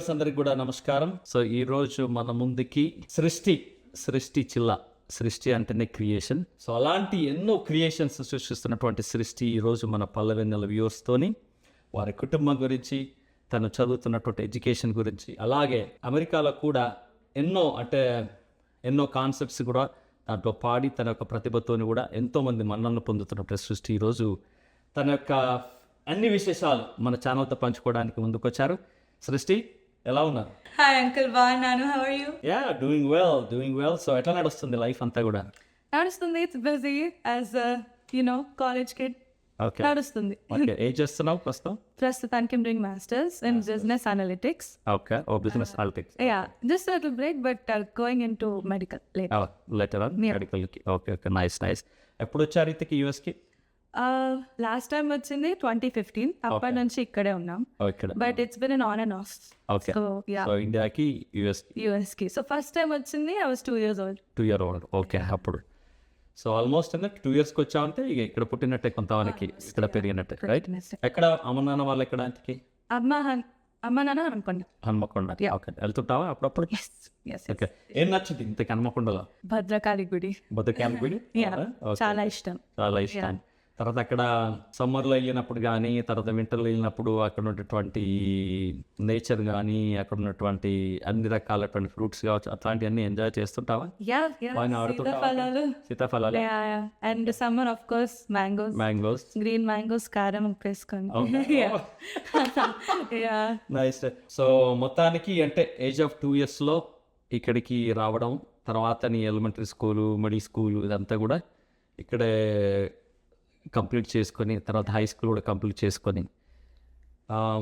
Viewers అందరికి కూడా నమస్కారం. సో ఈ రోజు మన ముందుకి సృష్టి సృష్టి అంటేనే క్రియేషన్. సో అలాంటి ఎన్నో క్రియేషన్స్ సృష్టిస్తున్నటువంటి సృష్టి ఈ రోజు మన పల్లెవెన్నెల వ్యూవర్స్ తోని వారి కుటుంబం గురించి, తను చదువుతున్నటువంటి ఎడ్యుకేషన్ గురించి, అలాగే అమెరికాలో కూడా ఎన్నో కాన్సెప్ట్స్ కూడా దాంట్లో పాడి తన యొక్క ప్రతిభతోని కూడా ఎంతోమంది మన్నలను పొందుతున్నటువంటి సృష్టి ఈరోజు తన యొక్క అన్ని విశేషాలు మన ఛానల్తో పంచుకోవడానికి ముందుకొచ్చారు. సృష్టి, ఎలా ఉన్నారు? హాయ్ అంకుల్, బాగున్నాను. How are you? Yeah, doing well. So ఎట్లా నడుస్తుంది లైఫ్ అంతా కూడా? నడుస్తుంది. It's busy as college kid. Okay నడుస్తుంది. ఓకే, ఏం చేస్తున్నావు ప్రస్తుతానికి doing masters in business analytics. Okay, oh business analytics. Yeah, just little break but going into medical letter on మెడికల్కి. Okay okay, nice. ఎప్పుడు వచ్చారు ఇంతకి యూఎస్కి? లాస్ట్ టైం వచ్చింది 2015. అప్పటి నుంచి ఇక్కడే ఉన్నాం. ఇక్కడ but it's been on and of. Okay, so ఇండియాకి యూఎస్ కి. సో ఫస్ట్ టైం వచ్చింది I was 2 years old. 2 year old. Okay, అప్పుడు సో ఆల్మోస్ట్ 2 yearsకి వచ్చామంటే ఇక ఇక్కడ పుట్టినట్టే, కొంతమందికి ఇక్కడ పెరిగినట్టే, రైట్? ఎక్కడ అమ్మ నాన్న వాళ్ళు ఎక్కడ ఇంతకి? అమ్మ నాన్న అనుకోండి హన్మకొండ. ఓకే, వెళ్తుంటావా అప్పుడప్పుడు? ఓకే, ఏం నచ్చింది ఇంతకి హన్మకొండలో? భద్రకాళి గుడి. బతుకాలి గుడి చాలా ఇష్టం. తర్వాత అక్కడ సమ్మర్లో వెళ్ళినప్పుడు కానీ, తర్వాత వింటర్లో వెళ్ళినప్పుడు అక్కడ ఉన్నటువంటి నేచర్ కానీ, అక్కడ ఉన్నటువంటి అన్ని రకాలటువంటి ఫ్రూట్స్ కావచ్చు, అట్లాంటివన్నీ ఎంజాయ్ చేస్తుంటావా? సీతాఫలాలు and summer of course mangoes, green mangoes, కారం వేసుకొని. నైస్. సో మొత్తానికి అంటే ఏజ్ ఆఫ్ 2 years లో ఇక్కడికి రావడం, తర్వాత నీ ఎలిమెంటరీ స్కూలు, మిడిల్ స్కూలు ఇదంతా కూడా ఇక్కడే కంప్లీట్ చేసుకొని, తర్వాత హై స్కూల్ కూడా కంప్లీట్ చేసుకొని,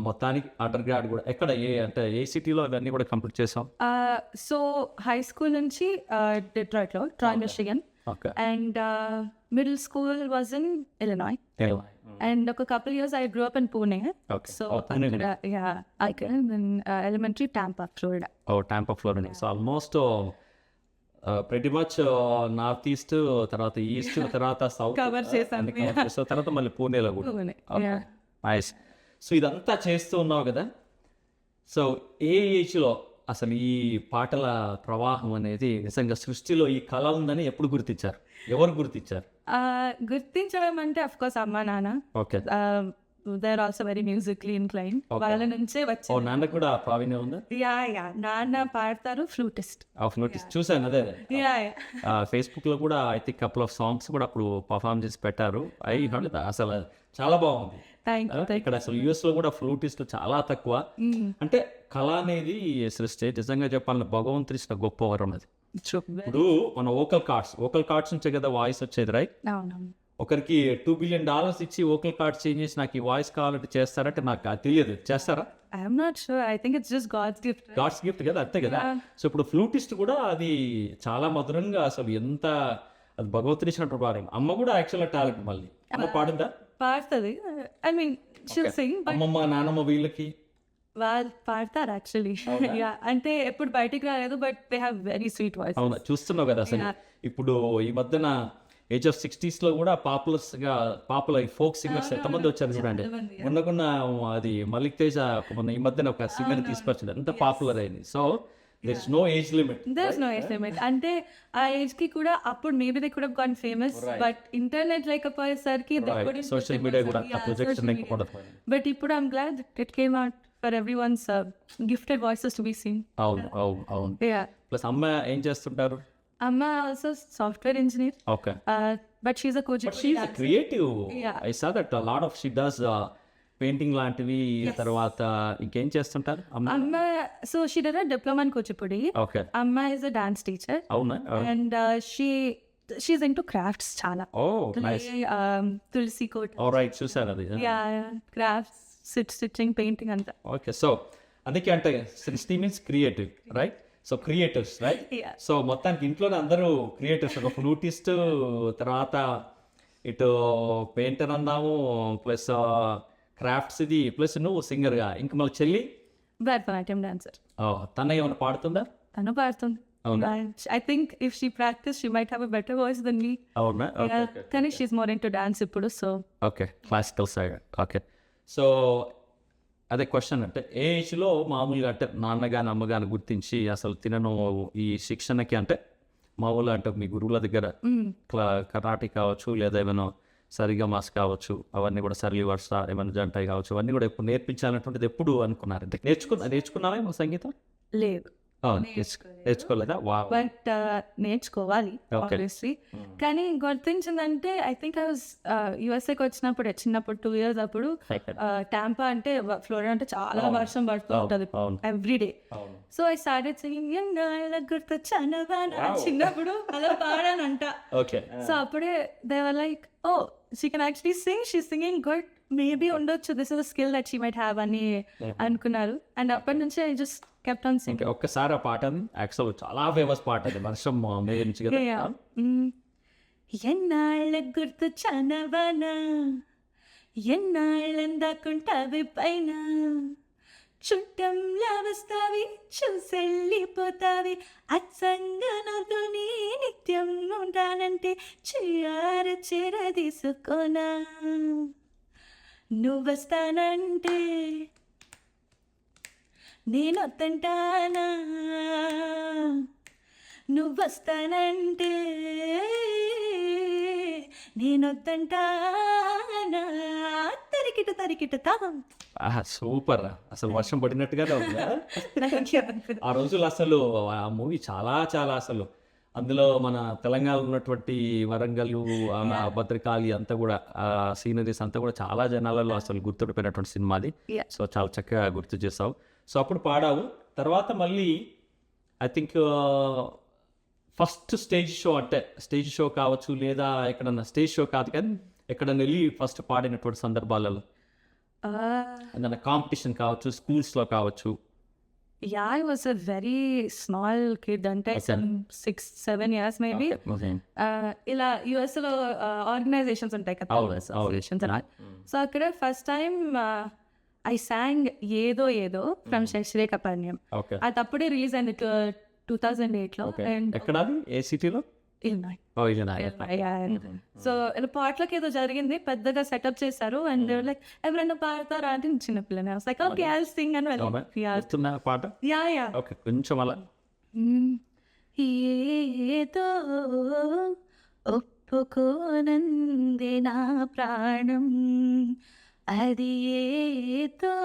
మొత్తానికి అండర్ గ్రాడ్ కూడా ఎక్కడ ఏ సిటీలో అవన్నీ కూడా కంప్లీట్ చేసాం? సో హై స్కూల్ నుంచి డెట్రాయిట్లో, Troy Michigan. And middle school was in Illinois. And ఒక couple years I grew up in Pune. So elementary Tampa, Florida. Tampa, Florida. So almost pretty much north east, తర్వాత east, తర్వాత south cover చేశాను. So తర్వాత మళ్ళీ పూణేలో కూడా. Nice. So ఇదంతా చేస్తూ ఉన్నావు కదా, సో ఏ ఏజ్లో అసలు ఈ పాటల ప్రవాహం అనేది నిజంగా సృష్టిలో ఈ కళ ఉందని ఎప్పుడు గుర్తించారు? ఎవరు గుర్తించారు? గుర్తించడం అంటే అఫ్ కోర్స్ అమ్మా నాన్న. Okay, they are also very musically incline. వాళ్ళ నుంచే వచ్చి. నాన్న కూడా ప్రావీణ్యం ఉందా? నాన్న పాడతారు, ఫ్లూటిస్ట్. చూసాను, అదే ఫేస్బుక్ లో కూడా I think couple of songs కూడా అప్పుడు పర్ఫార్మ్ చేసి పెట్టారు. అసలు చాలా బాగుంది. ఇక్కడ అసలు యుఎస్ లో కూడా ఫ్లూటిస్ట్ చాలా తక్కువ. అంటే కళ అనేది సృష్టి నిజంగా చెప్పాలని భగవంతుడి ఇచ్చిన గొప్ప వరం అది. ఇప్పుడు మన వోకల్ కార్డ్స్ నుంచే కదా వాయిస్ వచ్చేది, రైట్? ఒకరికి $2 billion ఇచ్చి వోకల్ కార్డ్స్ చేంజ్ చేసి నాకు ఈ వాయిస్ కావాలంటే చేస్తారంటే నాకు అది తెలియదు. చేస్తారా? I'm not sure. I think it's just God's gift. Right? God's gift కదా, అంతే కదా. సో ఇప్పుడు ఫ్లూటిస్ట్ కూడా అది చాలా మధురంగా, అసలు ఎంత అది భగవంతుడి ఇచ్చినటువంటి వారం. అమ్మ కూడా యాక్చువల్గా టాలెంట్. మళ్ళీ అమ్మ పాడిందా? పాడుతుంది. I mean she'll sing. అమ్మమ్మ నానమ్మ వీళ్ళకి వాళ్ళు పాడతారు యాక్చువల్లీ. అంటే ఎప్పుడు బయటికి రాలేదు, but they have very sweet voice. అవునా, చూస్తున్నావు కదా. అసలు ఇప్పుడు ఈ మధ్యన ఏజ్ ఆఫ్ 60s లో కూడా పాపులర్ ఫోక్ సింగర్స్ ఎంతమంది వచ్చారు చూడండి. మొన్నకున్న అది మలిక్ తేజ మొన్న ఈ మధ్యన ఒక సింగర్ తీసుకొచ్చింది, ఎంత పాపులర్ అయింది. So there's no age limit. There's no age limit. అంటే ఆ ఏజ్ కి కూడా అప్పుడు maybe they could have gone famous, but internet లేకపోయేసరికి సోషల్ మీడియా కూడా ప్రొజెక్షన్ ఎక్కువ. బట్ ఇప్పుడు I'm glad it came out for everyone's gifted voices to be seen. అవును. ప్లస్ అమ్మ ఏం చేస్తుంటారు? Amma also software engineer. Okay. But she's a coach. But she's a creative. Yeah. I saw that a lot of she does painting లాంటివి. తర్వాత ఇంకేం చేస్తుంటారు అమ్మ? So she did a diploma in Kuchipudi. Okay. Amma is a dance teacher. అవునా? And she's into crafts చాలా. Oh, nice. తులసి కోట. All right, చూసారు అది. Yeah, crafts, stitching, painting అంతా. Okay, so అందుకే అంటే 60 means creative, right? So creators, right? So మొత్తానికి ఇంట్లోనే అందరూ క్రియేటర్స్. ఒక ఫ్లూటిస్ట్, తర్వాత ఇటు పెయింటర్ అన్నాము, ప్లస్ క్రాఫ్ట్స్ ఇది, ప్లస్ నువ్వు సింగర్గా. ఇంకా మళ్ళీ చెల్లి భరతనాట్యం డాన్సర్. తన ఏమైనా పాడుతుందా? తను పాడుతుంది. I think if she practiced she might have a better voice than me. అవునా? కానీ she's more into dance ఇప్పుడు. So okay, classical side. Okay, so అదే క్వశ్చన్ అంటే ఏ ఏజ్లో మామూలుగా అంటే నాన్నగాని అమ్మగాని గుర్తించి అసలు తినను ఈ శిక్షణకి అంటే మామూలుగా అంటే మీ గురువుల దగ్గర కర్ణాటక కావచ్చు లేదా ఏమైనా సరిగా మాస్ కావచ్చు అవన్నీ కూడా సరళి వర్ష ఏమైనా జంటాయి కావచ్చు అవన్నీ కూడా ఎప్పుడు నేర్పించాలన్నటువంటిది ఎప్పుడు అనుకున్నారు అంటే నేర్చుకున్నారా ఏమో సంగీతం లేదు, నేర్చుకోలేదా బట్ నేర్చుకోవాలి ఆబ్వియస్లీ. కానీ గుర్తించిందంటే ఐ థింక్ ఐ వాజ్ యుఎస్ఏకి వచ్చినప్పుడు చిన్నప్పుడు 2 years అప్పుడు టాంపా అంటే ఫ్లోరిడా అంటే చాలా వర్షం పడుతూ ఉంటుంది every day. So I started singing చిన్నప్పుడు అలా పాడానంట. సో అప్పుడే they were like oh she can actually sing, she singing good, maybe ఉండొచ్చు, this is skill that she might have అని అనుకున్నారు. అండ్ అప్పటి నుంచి I just kept on singing. ఒక్కసారి ఆ పాట యాక్చువల్ చాలా ఫేమస్ పాట అది వర్షం నుంచి కదా. ఎన్నాళ్ళ గుర్తు చనవనా, ఎన్నాళ్ళందాకుంటావి పైన, చుట్టంలా వస్తావి చూసెళ్ళిపోతావి, అచ్చంగా నాతో నీ నిత్యం ఉంటానంటే చెర తీసుకోనా, నువ్వస్తానంటే నేనొద్దంటానా, నువ్వస్తానంటే నేనొద్దంటానా, తరికిట తాం. సూపర్, అసలు వర్షం పడినట్టుగానే ఉంది. ఆ రోజులు అసలు ఆ మూవీ చాలా చాలా అసలు అందులో మన తెలంగాణలో ఉన్నటువంటి వరంగల్ భద్రకాళి అంతా కూడా ఆ సీనరీస్ అంతా కూడా చాలా జనాలలో అసలు గుర్తుండిపోయినటువంటి సినిమాది. సో చాలా చక్కగా గుర్తు చేసావు. సో అప్పుడు పాడావు, తర్వాత మళ్ళీ I think first stage show అంటే స్టేజ్ షో కావచ్చు లేదా ఎక్కడన్నా స్టేజ్ షో కాదు కానీ ఎక్కడన్నా వెళ్ళి ఫస్ట్ పాడినటువంటి సందర్భాలలో ఏదన్నా కాంపిటీషన్ కావచ్చు, స్కూల్స్లో కావచ్చు. Yeah, I was a very small kid అంటే 6-7 years maybe. ఇలా యుఎస్ లో ఆర్గనైజేషన్స్ ఉంటాయి కదా, ఆర్గనైజేషన్స్. సో అక్కడ ఫస్ట్ టైం ఐ సాంగ్ ఏదో ఏదో ఫ్రమ్ శశిరేఖాపర్ణ్యం. అది అప్పుడే రిలీజ్ అయింది 2008లో. ఎక్కడ, ఏ సిటీలో? సో ఇలా పాటలకు ఏదో జరిగింది, పెద్దగా సెటప్ చేశారు. అండ్ లైక్ ఎవరైనా పాడతారా అంటే చిన్నపిల్లని లైక్ ఓకే ఐ సింగ్ అని పాట కొంచెం అలా. ఏదో ఒప్పుకోనంది నా ప్రాణం, అది ఏదో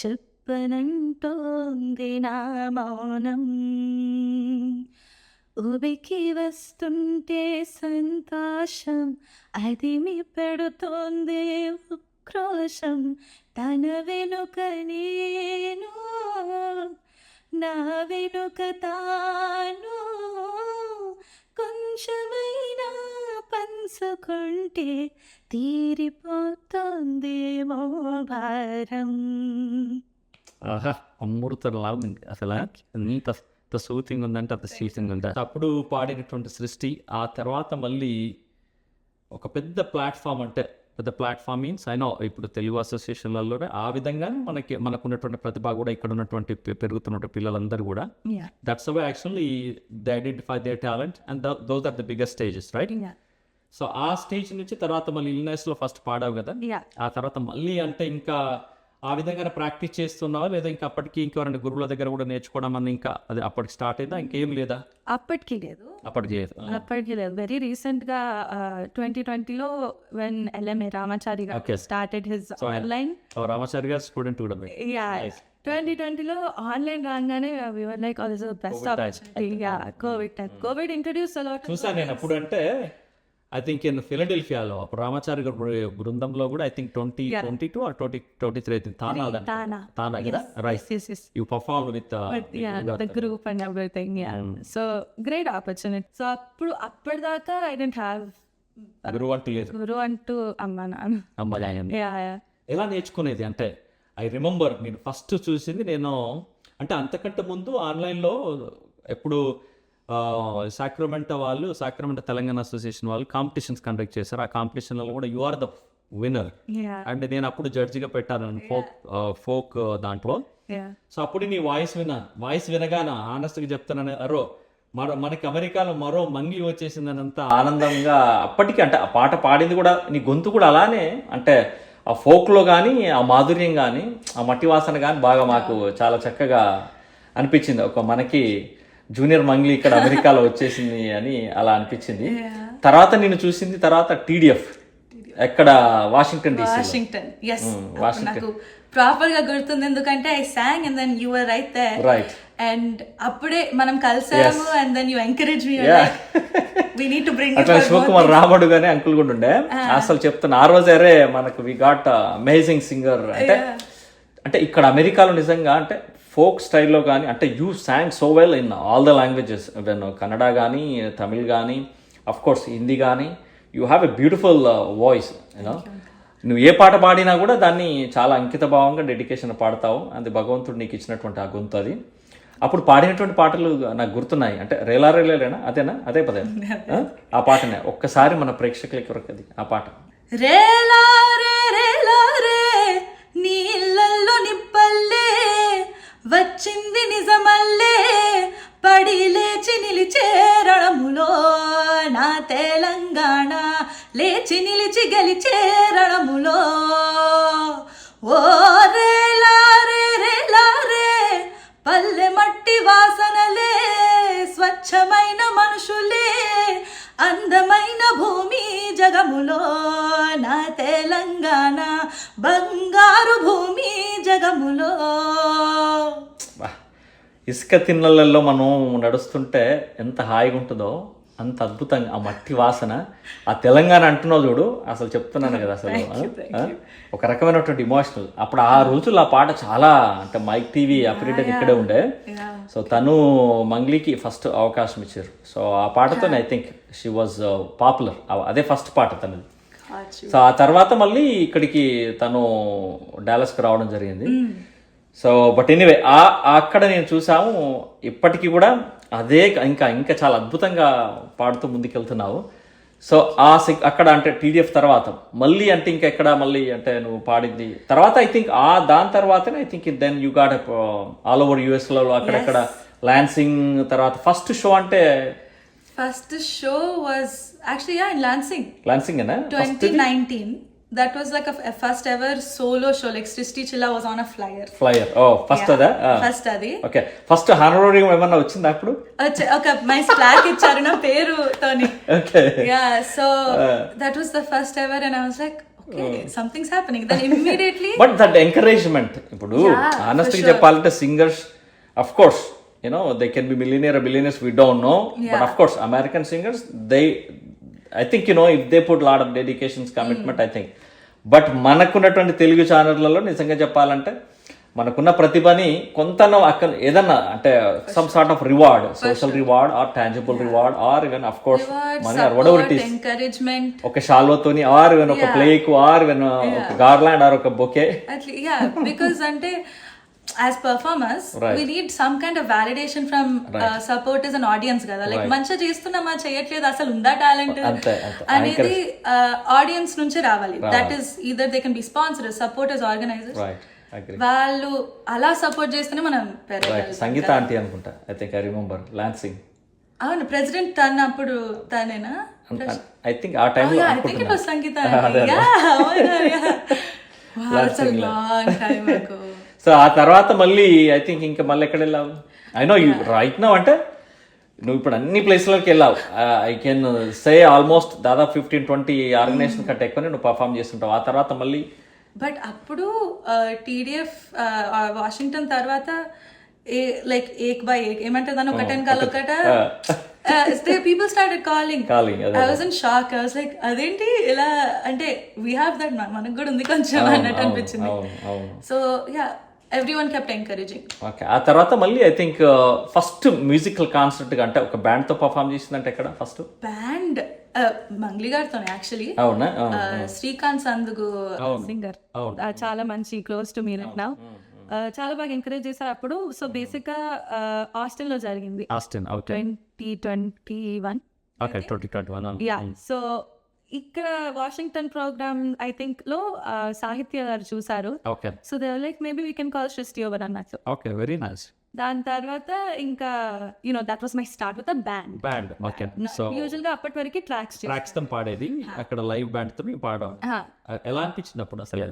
చెప్పనంటోంది నా మౌనం, ఉబికి వస్తుంటే సంతోషం అది మీ పెడుతోంది ఉక్రోషం, తన వెనుక నేను నా వెనుక తాను, కొంచెమైనా పంచుకుంటే తీరిపోతుందేమో భారం. అమృతంలా ఉంది అసలు, అంత సూతింగ్ ఉందంటే అంత స్వీటింగ్ ఉంది. అప్పుడు పాడినటువంటి సృష్టి ఆ తర్వాత మళ్ళీ ఒక పెద్ద ప్లాట్ఫామ్ అంటే పెద్ద ప్లాట్ఫామ్ మీన్స్ అయినా ఇప్పుడు తెలుగు అసోసియేషన్లలో ఆ విధంగా మనకున్నటువంటి ప్రతిభ కూడా ఇక్కడ ఉన్నటువంటి పెరుగుతున్న పిల్లలందరూ కూడా that's why actually they identify their talent and those are the biggest stages right. So ఆ స్టేజ్ నుంచి తర్వాత మళ్ళీ ఇల్నెస్లో ఫస్ట్ పాడావు కదా, ఆ తర్వాత మళ్ళీ అంటే ఇంకా ఆ విధంగా ప్రాక్టీస్ చేస్తున్నావా లేదా ఇంకా అప్పటికి ఇంకెవరైనా గురువుల దగ్గర కూడా నేర్చుకోవడం అని ఇంకా అది అప్పటికి స్టార్ట్ అయిందా, ఇంకేం లేదా? అప్పటికి లేదు. వెరీ రీసెంట్ గా 2020లో వెన్ ఎల్ఎంఏ రామాచారి గారు స్టార్టెడ్ హిస్ ఆన్లైన్. రామాచారి గారు స్టూడెంట్ కూడా. 2020లో ఆన్లైన్ రాగానే we were like oh this is the best opportunity. Covid introduce a lot చూసాను నేను అప్పుడు. అంటే ఐ థింక్ ఇన్ ఫిలడెల్ఫియాలో అప్పుడు రామాచారి గారు బృందంలో కూడా ఐ థింక్ 2022 or 2023 తానా కదా right you perform with the group and everything. So great opportunity. So అప్పటిదాకా I didn't have గురువు అంటూ అమ్మ నాన్న. ఎలా నేర్చుకునేది అంటే ఐ రిమెంబర్ నేను ఫస్ట్ చూసింది నేను అంటే అంతకంటే ముందు ఆన్లైన్లో ఎప్పుడు సాక్రమెంటో తెలంగాణ అసోసియేషన్ వాళ్ళు కాంపిటీషన్స్ కండక్ట్ చేశారు. ఆ కాంపిటీషన్లో కూడా యు ఆర్ ద విన్నర్ అంటే నేను అప్పుడు జడ్జిగా పెట్టాను ఫోక్ దాంట్లో. సో అప్పుడు నీ వాయిస్ వినగానే ఆనెస్ట్గా చెప్తానని మనకి అమెరికాలో మరో మంగి వచ్చేసిందనంత ఆనందంగా అప్పటికి అంటే ఆ పాట పాడింది కూడా నీ గొంతు కూడా అలానే అంటే ఆ ఫోక్లో కానీ ఆ మాధుర్యం కానీ ఆ మట్టి వాసన కానీ బాగా మాకు చాలా చక్కగా అనిపించింది. ఒక మనకి జూనియర్ మంగ్లీ ఇక్కడ అమెరికాలో వచ్చేసింది అని అలా అనిపించింది. తర్వాత నేను చూసింది తర్వాత టీడీఎఫ్ ఎక్కడ వాషింగ్టన్ నాకు ప్రాపర్ గా గుర్తుంది, ఎందుకంటే I sang and then you were right there, right, and అప్పుడే మనం కలిసాము and then you encourage me we need to bring అట్లా శివకుమార్ రామడు గానే అంకుల్ కూడా ఉండే. అసలు చెప్తున్నా ఆ రోజే మనకు వి గాట్ అమేజింగ్ సింగర్ అంటే ఇక్కడ అమెరికాలో నిజంగా అంటే ఫోక్ స్టైల్లో కానీ అంటే you song so well in all the languages, Kannada కానీ తమిళ్ కానీ అఫ్ కోర్స్ హిందీ కానీ you have a beautiful voice. You know నువ్వు ఏ పాట పాడినా కూడా దాన్ని చాలా అంకిత భావంగా డెడికేషన్ పాడతావు. అది భగవంతుడు నీకు ఇచ్చినటువంటి ఆ గొంతు. అది అప్పుడు పాడినటువంటి పాటలు నాకు గుర్తున్నాయి. అంటే రేలా రేలేనా అదేనా అదే పదే ఆ పాటనే ఒక్కసారి మన ప్రేక్షకులకి వరకది ఆ పాట. రేలా రే రేలా రే నీళ్ళల్లో నిప్పల్లే వచ్చింది నిజమల్లే పడి లేచి నిలిచే రణములో నా తెలంగాణ లేచి నిలిచి గెలిచే రణములో ఓ రేలా రే రేలా రే పల్లె మట్టి వాసనలే స్వచ్ఛమైన మనుషులే అందమైన భూమి జగములో నా తెలంగాణ బంగారు భూమి జగములో. ఇసుక తిన్నెలలో మనం నడుస్తుంటే ఎంత హాయిగా ఉంటుందో అంత అద్భుతంగా ఆ మట్టి వాసన, ఆ తెలంగాణ అంటున్నావు చూడు, అసలు చెప్తున్నాను కదా అసలు ఒక రకమైనటువంటి ఇమోషనల్. అప్పుడు ఆ రోజుల్లో ఆ పాట చాలా అంటే మైక్ టీవీ అప్డేట్ ఇక్కడే ఉండే. సో తను మంగ్లీకి ఫస్ట్ అవకాశం ఇచ్చారు. సో ఆ పాటతో I think she was popular. అదే ఫస్ట్ పాట తనది. సో ఆ తర్వాత మళ్ళీ ఇక్కడికి తను డాలస్కి రావడం జరిగింది. సో బట్ ఎనీవే అక్కడ నేను చూసాము ఇప్పటికీ కూడా అదే ఇంకా ఇంకా చాలా అద్భుతంగా పాడుతూ ముందుకెళ్తున్నావు. సో అక్కడ అంటే టీడీఎఫ్ తర్వాత మళ్ళీ అంటే ఇంకా ఎక్కడ మళ్ళీ అంటే నువ్వు పాడింది తర్వాత ఐ థింక్ దాని తర్వాతనే I think then you got all over యూఎస్లో అక్కడెక్కడ లాన్సింగ్ తర్వాత ఫస్ట్ షో అంటే first show was actually in Lansing 2019. That was like a first ever solo show. Like Srishti Chilla was on a flyer. Oh, first ada? First adi. Okay. First honorarium emanna vachinda appudu? Okay, my plaque icharu na peru toni. Okay. Yeah, so that was the first ever and I was like, okay, something's happening. Then immediately But that encouragement ippudu honestly cheppalante singers of course you know they can be millionaire or billionaires, we don't know, but of course American singers I think you know if they put lot of dedications commitment I think. But మనకున్నటువంటి తెలుగు ఛానళ్లలో నిజంగా చెప్పాలంటే మనకున్న ప్రతిభని కొంత అక్కడ ఏదన్నా అంటే some sort of reward, social reward or tangible reward or even of course money or whatever it is, encouragement, ఒక షాల్వతోని ఆర్ ఈవెన్ ఒక ప్లేక్ ఆర్ ఈవెన్ ఒక గార్లాండ్ ఆర్ ఒక బొకే. బికాజ్ అంటే as performers we need some kind of validation from supporters and audience కదా. Like మంచిగా చేస్తున్నామా చేయట్లేదు అసలు ఉందా టాలెంట్ అనేది ఆడియన్స్ నుంచే రావాలి. That is either they can be sponsors, supporters, organizers. వాళ్ళు అలా సపోర్ట్ చేస్తేనే మనం పెరగాలి. సంగీత ఆంటీ అనుకుంటా I think I remember Lansing. అవును, ప్రెసిడెంట్ తన అప్పుడు తనేనా ఐ థింక్ ఆ టైం లో I think it was Sangeetha. So ఆ తర్వాత మళ్ళీ ఐ థింక్ ఇంకా మళ్ళీ ఎక్కడ వెళ్ళావు? I know you right now అంటే నువ్వు ఇప్పుడు అన్ని ప్లేస్లోకి వెళ్ళావు. ఐ కెన్ సే ఆల్మోస్ట్ దాదాపు 15-20 ఆర్గనైజేషన్ కంటే ఎక్కువ నువ్వు పర్ఫామ్ చేస్తుంటావు. ఆ తర్వాత మళ్ళీ బట్ అప్పుడు టీడీఎఫ్ వాషింగ్టన్ తర్వాత లైక్ ఏక్ బై ఏక్ ఏమంటారు దాన్ని ఒకటన్ కాల్ ఒకట people started calling. I was in shock. I was like అదేంటి ఇలా అంటే we have that మనకు కూడా ఉంది కొంచెం అన్నట్టు అనిపించింది. So yeah everyone kept encouraging. Okay. ఆ తర్వాత మళ్ళీ I think first musical concert అంటే ఒక బ్యాండ్ తో పర్ఫామ్ చేసిందంటే ఎక్కడ ఫస్ట్? బ్యాండ్ మంగ్లీ గారితోనే యాక్చువల్లీ. అవునా? శ్రీకాంత్ సందుగు సింగర్, చాలా మంచి close to me right now. చాలా బాగా ఎంకరేజ్ చేశారు అప్పుడు. సో బేసిక్ గా ఆస్టిన్ లో జరిగింది 2021. యా. సో ఇక్కడ వాషింగ్టన్ ప్రోగ్రామ్ ఐ థింక్ లో సాహిత్య గారు చూసారు. So they like maybe we can call సృష్టి ఓవర్ అన్నట్టు. Okay, very nice. దాని తర్వాత ఇంకా that was my start with band. Okay. So usual గా అప్పటి వరకు ట్రాక్స్ తో పాడేది, అక్కడ లైవ్ బ్యాండ్ తో పాడడం ఎలా అనిపించింది అప్పుడు అసలు?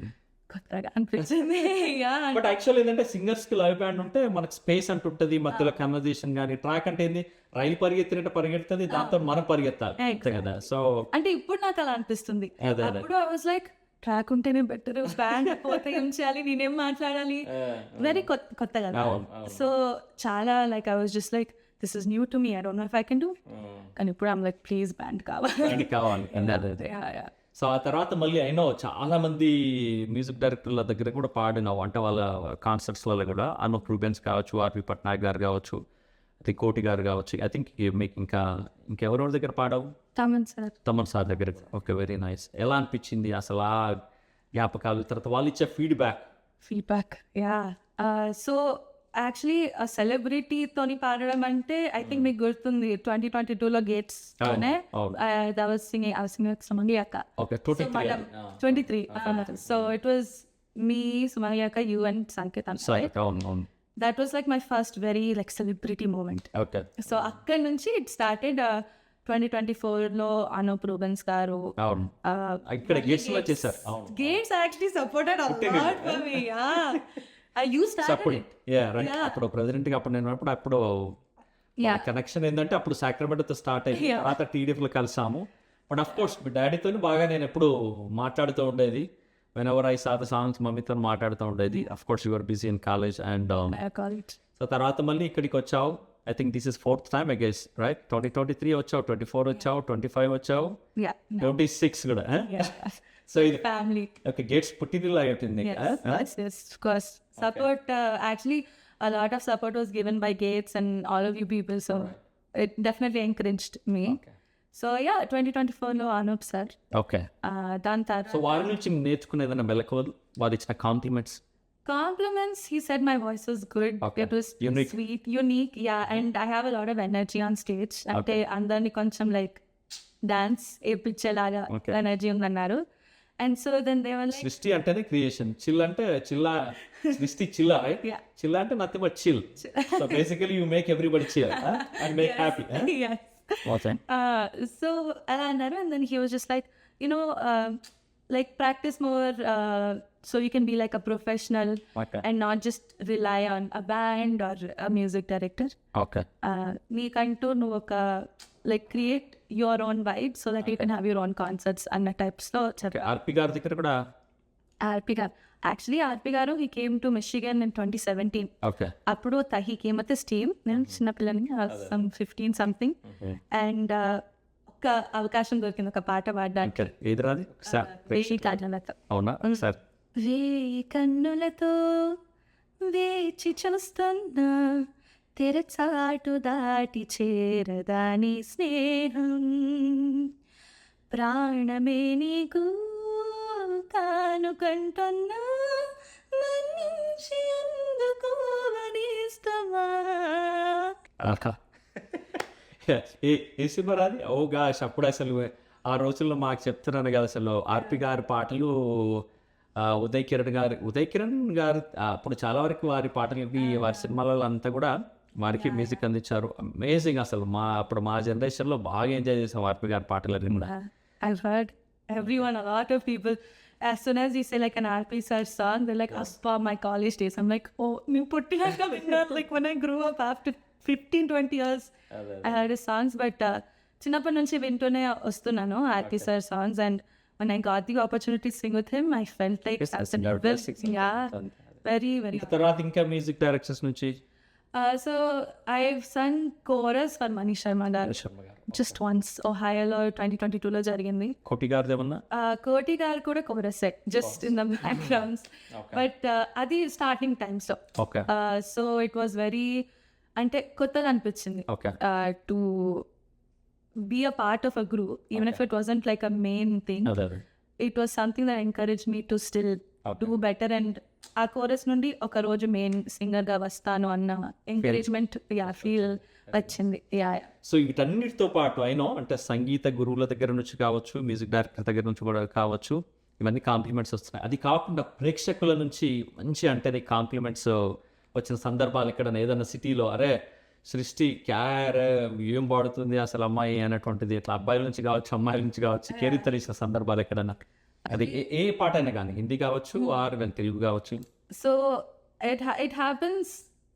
కొత్తగా అనిపించింది. బట్ యాక్చువల్ ఏంటంటే సింగర్స్ కి లైవ్ బ్యాండ్ ఉంటే మనకు స్పేస్ అంటుంటది, మధ్యలో కన్వర్జేషన్ కానీ. ట్రాక్ అంటే ఏంది, రైలు పరిగెత్తినట్టు పరిగెడుతుంది, దాంతో మనం పరిగెత్తాలి అంతే కదా. సో అంటే ఇప్పుడు నాకు అలా అనిపిస్తుంది. అప్పుడు ఐ వాజ్ లైక్ ట్రాక్ ఉంటేనే బెటర్, బ్యాండ్ పోతే ఏం చేయాలి, నేనేం మాట్లాడాలి, వెరీ కొత్తగా. సో చాలా like I was just like this is new to me, I don't know if I can do. కానీ ఇప్పుడు ఐమ్ లైక్ ప్లీజ్ బ్యాండ్ కావాలి. సో ఆ తర్వాత మళ్ళీ అయినా చాలా మంది మ్యూజిక్ డైరెక్టర్ల దగ్గర కూడా పాడినావు, అంటే వాళ్ళ కాన్సర్ట్స్లలో కూడా. అనూప్ రూబెన్స్ కావచ్చు, ఆర్పి పట్నాయక్ గారు కావచ్చు, అది కోటి గారు కావచ్చు. ఐ థింక్ మీకు ఇంకెవరెవరి దగ్గర పాడావు? తమన్ సార్ దగ్గర. Okay, very nice. ఎలా అనిపించింది అసలు ఆ జ్ఞాపకాలు, తర్వాత వాళ్ళు ఇచ్చే ఫీడ్బ్యాక్? సో యాక్చువల్లీ సెలబ్రిటీ తోని పాడడం అంటే ఐ థింక్ మీకు గుర్తుంది 2022లో గేట్స్ తోనే సుమంగి అక్క 23. So it was me, Sumangi అక్క, you and Sanket. That was like my first very like celebrity moment. So అక్కడ నుంచి ఇట్ స్టార్టెడ్. 2024లో అనూప్ రూబెన్స్ గారు గేట్స్ actually supported a lot for me. అప్పుడు ప్రెసిడెంట్ గా అప్పుడు నేను అప్పుడు కనెక్షన్ ఏంటంటే అప్పుడు సాక్రమెంటోతో స్టార్ట్ అయ్యి తర్వాత టీడీఎఫ్ లో కలిసాము. బట్ అఫ్ కోర్స్ మీ డాడీతో బాగా నేను ఎప్పుడు మాట్లాడుతూ ఉండేది. Whenever I saw the songs మమ్మీతో మాట్లాడుతూ ఉండేది. Of course you're busy in college and so తర్వాత మళ్ళీ ఇక్కడికి వచ్చావు. I think this is 4th time I guess, right? 2023 వచ్చావు, 24 వచ్చావు, 25 వచ్చావు, 26 కూడా. సో ఇది ఫ్యామిలీ. ఓకే, గేట్స్ పుట్టినిల్లు అయిపోయింది. Support, actually a lot of support was given by Gates and all of you people, so it definitely encouraged me. So yeah, 2024లో Anoop sir. Okay, దాని తర్వాత సో వారి నుంచి నేర్చుకునేదన్న మెలకువలు, వారు ఇచ్చిన compliments, he said my voice was good. It was unique, and I have a lot of energy on stage. Ante andarni koncham like dance epichelala energy undannaru. And so then they were like, సృష్టి అంటేనే creation, chill అంటే సృష్టి Chilla, right? Chilla అంటే nothing but chill. So basically you make everybody chill and make happy. So అలా అన్నారు. And then he was just like, like practice more, so you can be like a professional and not just rely on a band or a music director. నీకంటూ నువ్వు ఒక like create your own vibe so that you can have your own concerts and types లో. ఆర్పి గారి దగ్గర కూడా actually ఆర్పి గారు he came to Michigan in 2017. అప్పుడు he came with his team. నేను చిన్నపిల్లని, some 15 something, and ఒక అవకాశం దొరికింది ఒక పాట పాడడానికి. వేయి కన్నులతో. వేయి కన్నులతో వేచి చూస్తున్నా, తెరచాటు దాటి చేరదాని స్నేహం, ప్రాణమే నీకు కానుకంటున్నా, మన్నించి అందుకోవనిస్తమా. ఏ సినిమారాది? ఓ గాష్, అప్పుడు అసలు ఆ రోజుల్లో మాకు చెప్తున్నాను కదా, అసలు ఆర్పి గారి పాటలు, ఉదయ్ కిరణ్ గారు అప్పుడు చాలా వరకు వారి పాటలకి, వారి సినిమాలలో అంతా కూడా వారికి మ్యూజిక్ అందించారు. అమేజింగ్. అసలు అప్పుడు మా జనరేషన్లో బాగా ఎంజాయ్ చేసాం ఆర్పి గారి పాటలని కూడా. I've heard everyone, a lot of people, as soon as you say like an RP sir song, they're like, Aspa, my college days. I'm like, oh, you put like when I grew up after 15-20 years, I heard his songs. But చిన్నప్పటి నుంచి వింటూనే వస్తున్నాను RP sir songs. And when I got the opportunity to sing with him, I felt like very తర్వాత ఇంకా music directors నుంచి so I've sung chorus for Mani Sharma garu just once, Ohio 2022లో జరిగింది. కోటి గారు ఏమన్నా? కోటి గారు కూడా chorus set just in the backgrounds, but అది స్టార్టింగ్ టైమ్స్ లో. So it was very, అంటే కొత్తగా అనిపించింది to be a part of a group, even if it wasn't like a main thing. It was something that encouraged me to still do better. And ఆ chorus నుండి ఒక రోజు main singer గా వస్తాను అన్న ఎంకరేజ్మెంట్ ఫీల్ వచ్చింది. So వీటన్నిటితో పాటు అయినా అంటే సంగీత గురువుల దగ్గర నుంచి కావచ్చు, మ్యూజిక్ డైరెక్టర్ దగ్గర నుంచి కూడా కావచ్చు, ఇవన్నీ కాంప్లిమెంట్స్ వస్తున్నాయి. అది కాకుండా ప్రేక్షకుల నుంచి మంచి అంటే కాంప్లిమెంట్స్ వచ్చిన సందర్భాలు ఎక్కడైనా ఏదైనా సిటీలో అరే సృష్టి క్యార్ ఏం పాడుతుంది అసలు అమ్మాయి అనేటువంటిది ఇట్లా అబ్బాయిల నుంచి కావచ్చు అమ్మాయిల నుంచి కావచ్చు కేరింతలేసిన సందర్భాలు ఎక్కడైనా అది ఏ పాట అయినా కానీ హిందీ కావచ్చు ఆర్ తెలుగు కావచ్చు. So it happens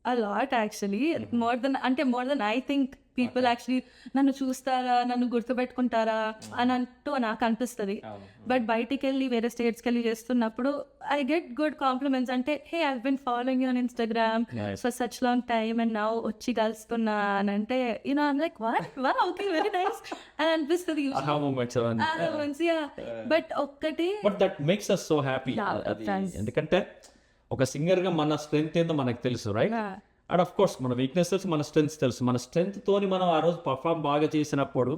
a lot actually. More than I think people actually నన్ను చూస్తారా నన్ను గుర్తుపెట్టుకుంటారా అని అంటూ నాకు అనిపిస్తుంది. బట్ బయటికి వెళ్ళి వేరే స్టేట్స్కి వెళ్ళి చేస్తున్నప్పుడు ఐ గెట్ గుడ్ కాంప్లిమెంట్స్. అంటే hey I been following you on Instagram for such long time and now వచ్చి కలుస్తున్నా అని అంటే you know I'm like what okay very nice అని అనిపిస్తుంది. బట్ ఒక్కటి but that makes us so happy. ఎందుకంటే ఒక సింగర్ గా మన స్ట్రెంగ్త్ ఏందో మనకు తెలుసు రైట్. అండ్ ఆఫ్ కోర్స్ మన వీక్నెస్ తెలుసు మన స్ట్రెంగ్త్ తెలుసు. మన స్ట్రెంగ్త్ తోని మనం ఆ రోజు పర్ఫార్మ్ బాగా చేసినప్పుడు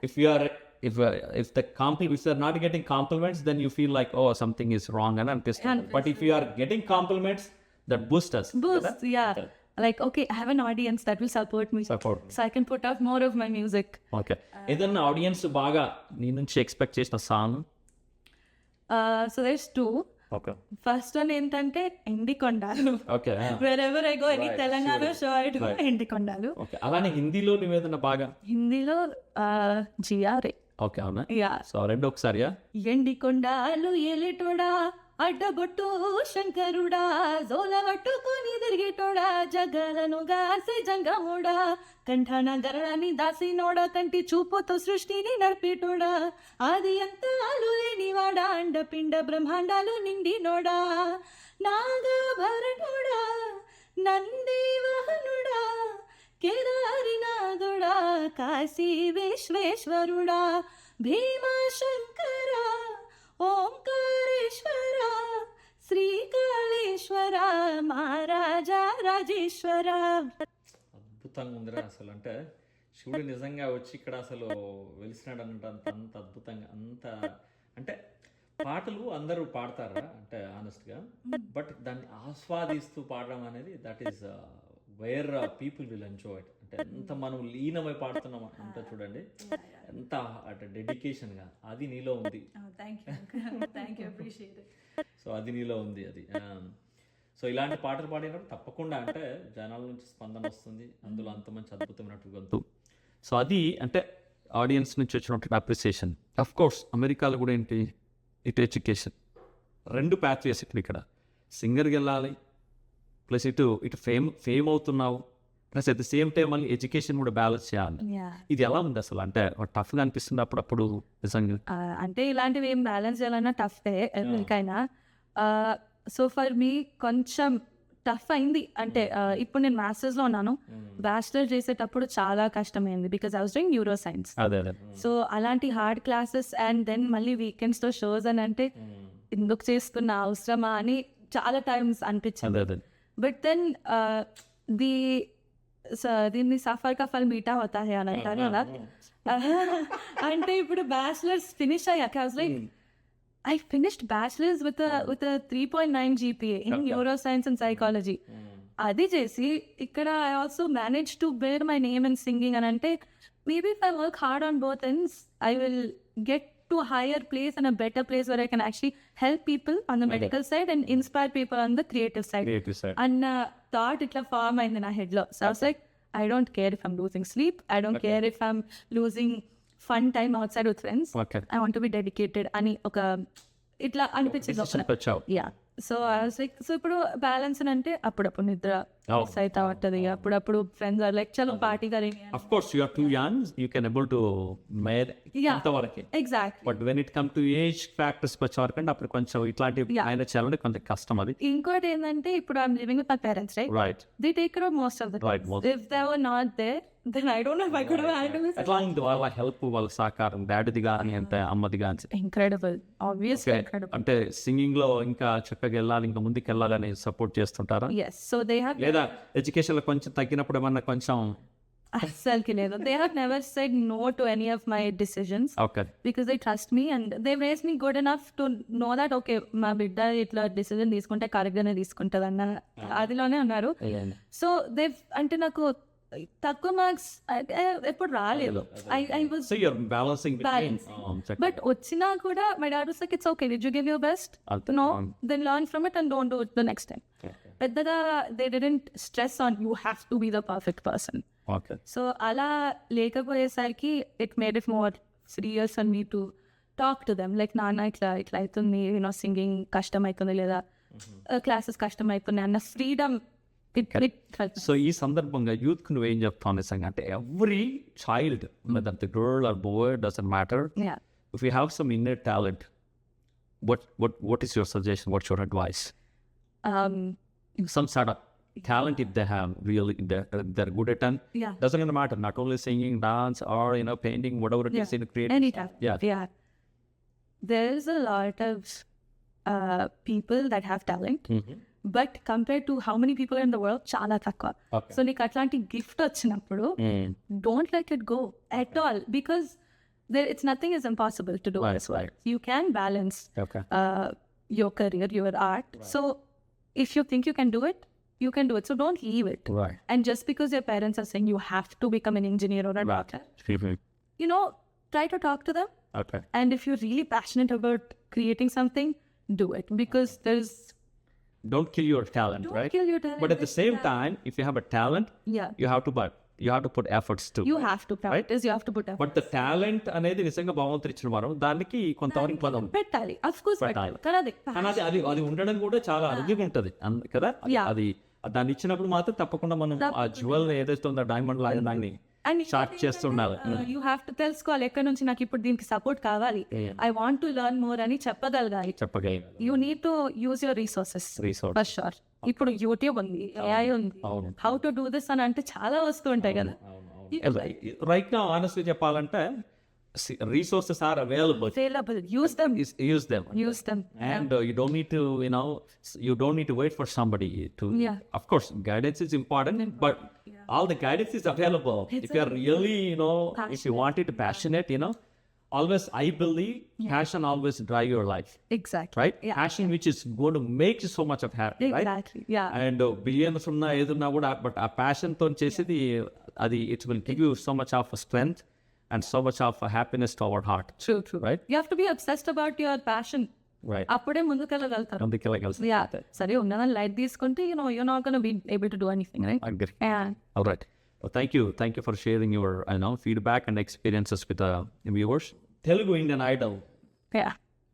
if you are if you're not getting compliments then you feel like oh something is wrong అని అనిపిస్తుంది. But if you are getting compliments that boost us. Like okay I have an audience that will support me so I can put out more of my music. Okay ఏదన్నా audience బాగా నీ నుంచి expect చేసిన song? So there's two. Okay. First one ఏంటంటే ఎండికొండాలు. Okay. Wherever I go any Telangana show I do ఎండికొండాలు. Okay. అలానే హిందీలో నువ్వేదన్నా బాగా? హిందీలో జిఆర్ఏ. ఓకే అవునా? యా. సో రెండు ఒకసారి. ఎండికొండాలు ఏలిటోడా అడ్డబొట్టు శంకరుడా జోల పట్టుకొని తిరిగేటోడా జగలను గాసే జంగముడా కంఠాన గరణి దాసినోడా కంటి చూపుతో సృష్టిని నడిపేటోడా ఆది అంతాలు లేనివాడా అండపిండ బ్రహ్మాండాలు నిండినోడా నాగభరణుడా నంది వాహనుడా కేదారినాథుడా కాశీ విశ్వేశ్వరుడా భీమాశంకర ఓంకారేశ్వర శ్రీకాళేశ్వర మహారాజా రాజేశ్వర. అద్భుతంగా ఉందిరా అసలు. అంటే శివుడు నిజంగా వచ్చి ఇక్కడ అసలు వెలిసినాడు అంటే అంత అద్భుతంగా అంత అంటే పాటలు అందరూ పాడతారా అంటే ఆనెస్ట్గా బట్ దాన్ని ఆస్వాదిస్తూ పాడడం అనేది that is where people will enjoy it. అంటే ఎంత మనం లీనమై పాడుతున్నాం అంటే చూడండి ఎంత అంటే డెడికేషన్గా అది నీలో ఉంది. సో అది నీలో ఉంది అది. సో ఇలాంటి పాటలు పాడినప్పుడు తప్పకుండా అంటే జనాల నుంచి స్పందన వస్తుంది. అందులో అంత మంచి అద్భుతమైనటువంటి గొంతు. సో అది అంటే ఆడియన్స్ నుంచి వచ్చినటువంటి అప్రిసియేషన్. అఫ్ కోర్స్ అమెరికాలో కూడా ఏంటి ఇటు ఎడ్యుకేషన్ రెండు ప్యాచెస్ ఇక్కడ సింగర్కి వెళ్ళాలి ప్లస్ ఇటు ఫేమ్ అవుతున్నావు plus at the same time మళ్ళీ ఎడ్యుకేషన్ కూడా బ్యాలెన్స్ చేయాలి. ఇది ఎలా ఉంది అసలు? అంటే టఫ్గా అనిపిస్తుంది అప్పుడప్పుడు నిజంగా? అంటే ఇలాంటివి ఏం బ్యాలెన్స్ చేయాలన్నా టఫే ఎవరికైనా. సో ఫర్ మీ కొంచెం టఫ్ అయింది. అంటే ఇప్పుడు నేను మాస్టర్స్లో ఉన్నాను. బ్యాచిలర్ చేసేటప్పుడు చాలా కష్టమైంది because I was doing neuro science. So అలాంటి హార్డ్ క్లాసెస్ అండ్ దెన్ మళ్ళీ వీకెండ్స్లో షోస్ అని అంటే ఎందుకు చేస్తున్నా అవసరమా అని చాలా టైమ్స్ అనిపించింది. బట్ దెన్ దీన్ని సఫర్ కా ఫల్ మీఠా హోతా హై అని అంటారు కదా. అంటే ఇప్పుడు బ్యాచిలర్స్ ఫినిష్ అయ్యాక I was like I finished bachelor's with a 3.9 GPA in neuroscience and psychology. అది చేసి ఇక్కడ I also managed to bear my name in singing and అంటే maybe if I work hard on both ends I will get to a higher place and a better place where I can actually help people on the medical side and inspire people on the creative side. And thought itla form అయింది నా head లో. So I was like I don't care if I'm losing sleep. I don't care if I'm losing fun time outside with friends. I want to be dedicated అని ఒక ఇట్లా అనిపించింది. Yeah. So I was like so ఇప్పుడు balance అంటే అప్పుడప్పుడు నిద్ర అవుతా ఉంటది, అప్పుడప్పుడు ఫ్రెండ్స్ ఆర్ లైక్ చలో పార్టీ కరేంగే. Of course you are too young, you can able to made అంతవరకే. Exactly. But when it come to age factors వచ్చేవరకంటే అప్పుడు కొంచెం ఇట్లాంటి ఆయన చేయాలంటే కొంచెం కష్టం. అది ఇంకోటి ఏంటంటే ఇప్పుడు I'm living with my parents, right? They take care of most of the things. If they were not there then I don't know if I could have handled this. ఎట్లా అయింది వాళ్ళ హెల్ప్, వాళ్ళ సహకారం, డాడీది కానీ అంటే అమ్మది కానీ? Incredible, obviously incredible. అంటే సింగింగ్ లో ఇంకా చక్కగా వెళ్ళాలి, ఇంకా ముందుకు వెళ్ళాలని సపోర్ట్ చేస్తుంటారా? yes, so they have, లేదా ఎడ్యుకేషన్ లో కొంచెం తగ్గినప్పుడు ఏమన్నా కొంచెం? అస్సలుకి లేదు. they have never said no to any of my decisions. Okay. because they trust me and they've raised me good enough to know that okay మా బిడ్డ ఇట్లా డిసిజన్ తీసుకుంటే కరెక్ట్ గానే తీసుకుంటది అన్న అదిలోనే ఉన్నారు. సో దే అంటే నాకు తక్కువ మార్క్స్ ఎప్పుడు రాలేదు. బట్ వచ్చినా కూడా my dad was like it's okay, did you give your best? No, then learn from it and don't do it the next time. పెద్దగా they didn't stress on you have to be the perfect person. Okay so అలా లేకపోయేసరికి it made it more serious and me to talk to them like నాన్న ఇట్లా అవుతుంది you know singing కష్టం అవుతుంది లేదా classes కష్టం అవుతున్నాయి అన్న ఫ్రీడమ్ సో ఈ సందర్భంగా యూత్ నువ్వు ఏం చెప్తావు నిజంగా అంటే every child that the girl or boy doesn't matter if you have some inner talent what is your suggestion, what's your advice? Some sort of talent if they have really they're good at it. Doesn't even matter, not only singing, dance, or painting, whatever it is in creative any stuff. yeah there's a lot of people that have talent but compared to how many people are in the world చాలా తక్కువ so నీకు అట్లాంటి gift వచ్చినప్పుడు don't let it go at all because it's nothing is impossible to do as well. You can balance your career, your art. So if you think you can do it, you can do it. So don't leave it. And just because your parents are saying you have to become an engineer or a doctor, you know, try to talk to them. And if you're really passionate about creating something, do it because don't kill your talent. Don't kill your talent. But at the same time, if you have a talent, you have to put efforts too. You have to practice, you have to put efforts. But the talent అనేది నిజంగా భగవంతుడు ఇచ్చిన వరం దానికి కొంతవరకు పదం పెట్టాలి of course పెట్టాలి కానీ అది ఉండడం కూడా చాలా అరుదుగా ఉంటుంది కదా అది దాన్ని ఇచ్చినప్పుడు మాత్రం తప్పకుండా మనం ఆ జ్యువెల్ ఏదైతే ఉందో డైమండ్ లాగా దాన్ని షార్ట్ చేస్తుండాలి. యూ హ్యావ్ టు తెలుసుకోవాలి ఎక్కడి నుంచి నాకు ఇప్పుడు దీనికి సపోర్ట్ కావాలి I want to learn more అని చెప్పగలగాలి. You need to use your resources for sure. ఇప్పుడు యూట్యూబ్ ఉంది, ఏఐ ఉంది, హౌ టు డూ దిస్ అని అంటే చాలా వస్తుంటాయి కదా. రైట్ నౌ ఆనెస్ట్లీ చెప్పాలంటే resources are available. Use them and you don't need to wait for somebody to of course guidance is important but all the guidance is available if you are really if you want it passionate always I believe passion always drive your life. Exactly. Right? Passion which is going to make you so much of happy. Exactly. Right? Yeah. And billions ఉన్న ఏదున్నా కూడా but ఆ passion తో చేసేది అది it will give you so much of strength and so much of happiness to our heart. True. Right? You have to be obsessed about your passion. Right. అప్పుడే ముందుకెళ్ళగలుగుతారు. సరే ఉన్నదని లైట్ తీసుకుంటే you're not going to be able to do anything, right? I agree. All right. Well, thank you for sharing your feedback and experiences with the viewers. Telugu Indian Idol.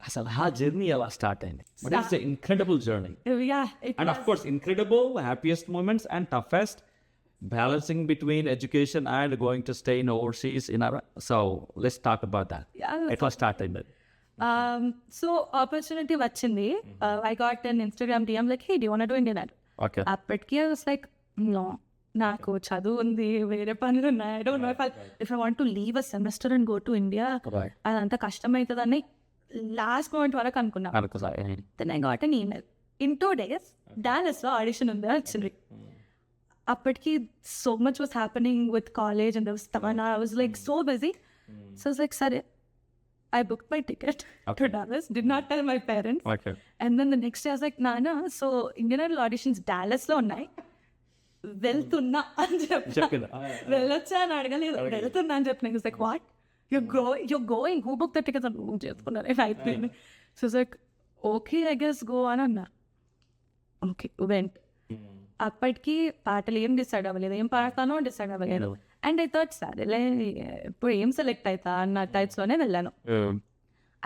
అసలు ఆ journey ఎలా start అయింది? But it's an incredible journey. And of course incredible, happiest moments and toughest, balancing between education and going to stay in overseas so let's talk about that. It was started. So opportunity వచ్చింది. I got an Instagram DM like, hey, do you want to do Indian Idol? Okay. అప్పటికి I was like, no, నాకు చదువు ఉంది, వేరే పనులు ఉన్నాయి. I don't know if I want to leave a semester and go to India. అదంతా కష్టం అవుతుందని లాస్ట్ మూమెంట్ వరకు అనుకున్నా. Then I got an email. In 2 days Dallas లో ఆడిషన్ ఉంది వచ్చింది. అప్పటికి so much was happening with college and there was Tamanna. I was like so busy. So I was like, sare, I booked my ticket to Dallas, did not tell my parents. And then the next day I was like, Nana, so Indian Idol auditions Dallas లో ఉన్నాయి, వెళ్తున్నా అని చెప్పిన. వెళ్ళొచ్చా అని అడగలేదు, వెళ్తున్నా అని చెప్పిన. He's like, what? You're going? Who booked the tickets? అని చెప్పుకున్నారు. So it's like, okay, I guess go అని అన్నారు. Okay, went. అప్పటికి పాటలు ఏం డిసైడ్ అవ్వలేదు, ఏం పాడతానో డిసైడ్ అవ్వలేదు. అండ్ ఐ థాట్ సరేలే ఇప్పుడు ఏం సెలెక్ట్ అవుతా అన్న టైప్స్లోనే వెళ్ళాను.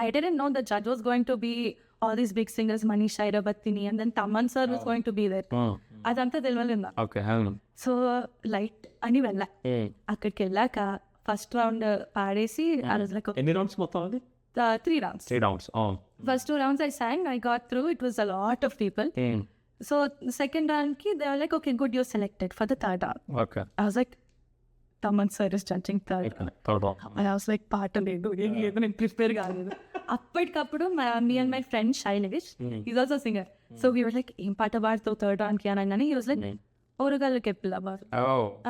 I didn't know the judge was going to be all these big singers, Manish Airabattini, and then Taman sir was going to be there. అదంతా తెలియలేదు. సో లైట్ అని వెళ్ళా. అక్కడికి వెళ్ళాక ఫస్ట్ రౌండ్ పాడేసి ఎన్ని రౌండ్స్ మొత్తం? 3 rounds. First 2 rounds I sang, I got through. It was a lot of people. So the second round ki they were like, okay, good, you're selected for the third round. I was like, Taman sir is judging third. And I was like, పాట లేదు, నేను prepare కాలేదు. అప్పటికప్పుడు me and my friend Shailesh, he's also a singer. So we were like, ఏం పాట పాడుతావు third round కి అనగానే he was like, ఓరగాళ్ళకి ఎప్పుడు పాడు.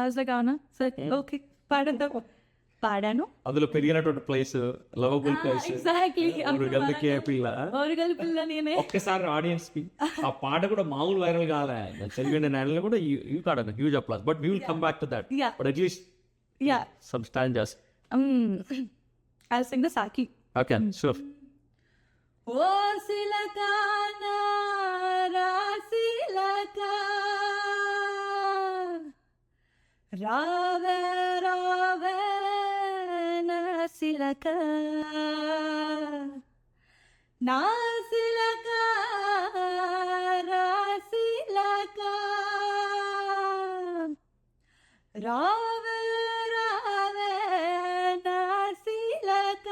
I was like, అవునా సార్, ఓకే పాడాను. అందులో పెరిగినటువంటి ప్లేస్, లవబుల్ ప్లేస్. ఎగ్జాక్ట్లీ. ఓరగల్ పిల్ల నేనే. ఒక్కసారి ఆడియన్స్ కి ఆ పాట కూడా మామూలు వైరల్ కాలే. తెలుగు ఇండియన్ ఐడల్ కూడా you got a huge applause, but we will come back to that. But at least some stanzas. I'll sing the Saki. Okay, sure. ఓ సిలకానా రాసిలకా రావే రావే నాసిలక నాసిలక రాసిలక రావే రావే నాసిలక.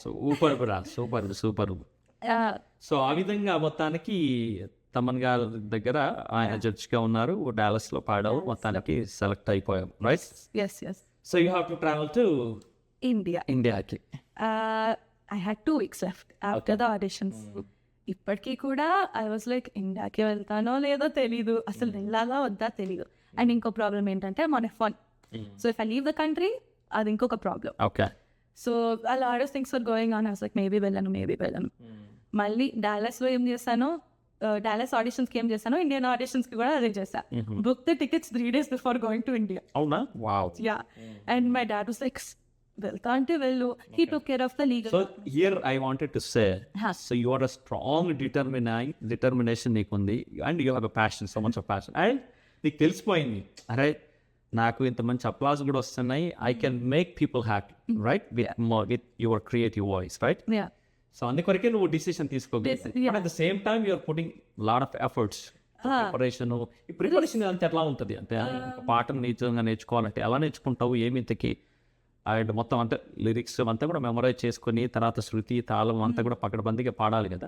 సూపర్ బ్రా, సూపర్. సో ఆ విధంగా మొత్తానికి తమన్ గారి దగ్గర ఆయన జడ్జిగా ఉన్నారు, డాలస్ లో పాడావు, మొత్తానికి సెలెక్ట్ అయిపోయాం, right? Yes yes. So you have to travel to ఇండియాకి. I had 2 weeks left after the auditions. ఇప్పటికీ కూడా ఐ వాజ్ లైక్ ఇండియాకి వెళ్తానో లేదో తెలీదు, అసలు వెళ్ళాలా వద్దా తెలీదు. అండ్ ఇంకో ప్రాబ్లం ఏంటంటే మన ఫోన్. So if I leave the country అది ఇంకొక problem. Okay. So a lot of things are going on. I was like maybe వెళ్ళను. మళ్ళీ డాలస్లో ఏం చేశాను, డాలస్ ఆడిషన్స్కి ఏం చేశాను, ఇండియన్ ఆడిషన్స్కి కూడా అదే చేశా. Book the tickets 3 days before going to India. అవునా? Wow. Yeah. And my dad was like వెళ్తా అంటే వెళ్ళు. He took care of the legal. So here I wanted to say, so you are a strong determination నీకుంది, and you have a passion, so much of passion. And నీకు తెలిసిపోయింది, అరే నాకు ఇంత మంచి అప్లాజ్ కూడా వస్తున్నాయి, I can make people happy, right, with your creative voice, right? Yeah. So అందుకొరకే నువ్వు డిసిషన్ తీసుకోగలిగావు. But at the same time you're putting lot of efforts, preparation. ఈ ప్రిపరేషన్ అంతా ఎట్లా ఉంటుంది అంటే, ఒక పాటను నిజంగా నేర్చుకోవాలంటే ఎలా నేర్చుకుంటావు, ఏమి ఇంతకి అండ్ మొత్తం అంటే లిరిక్స్ అంతా కూడా మెమరైజ్ చేసుకుని తర్వాత శృతి తాళం అంతా కూడా పకడ్బందీగా పాడాలి కదా.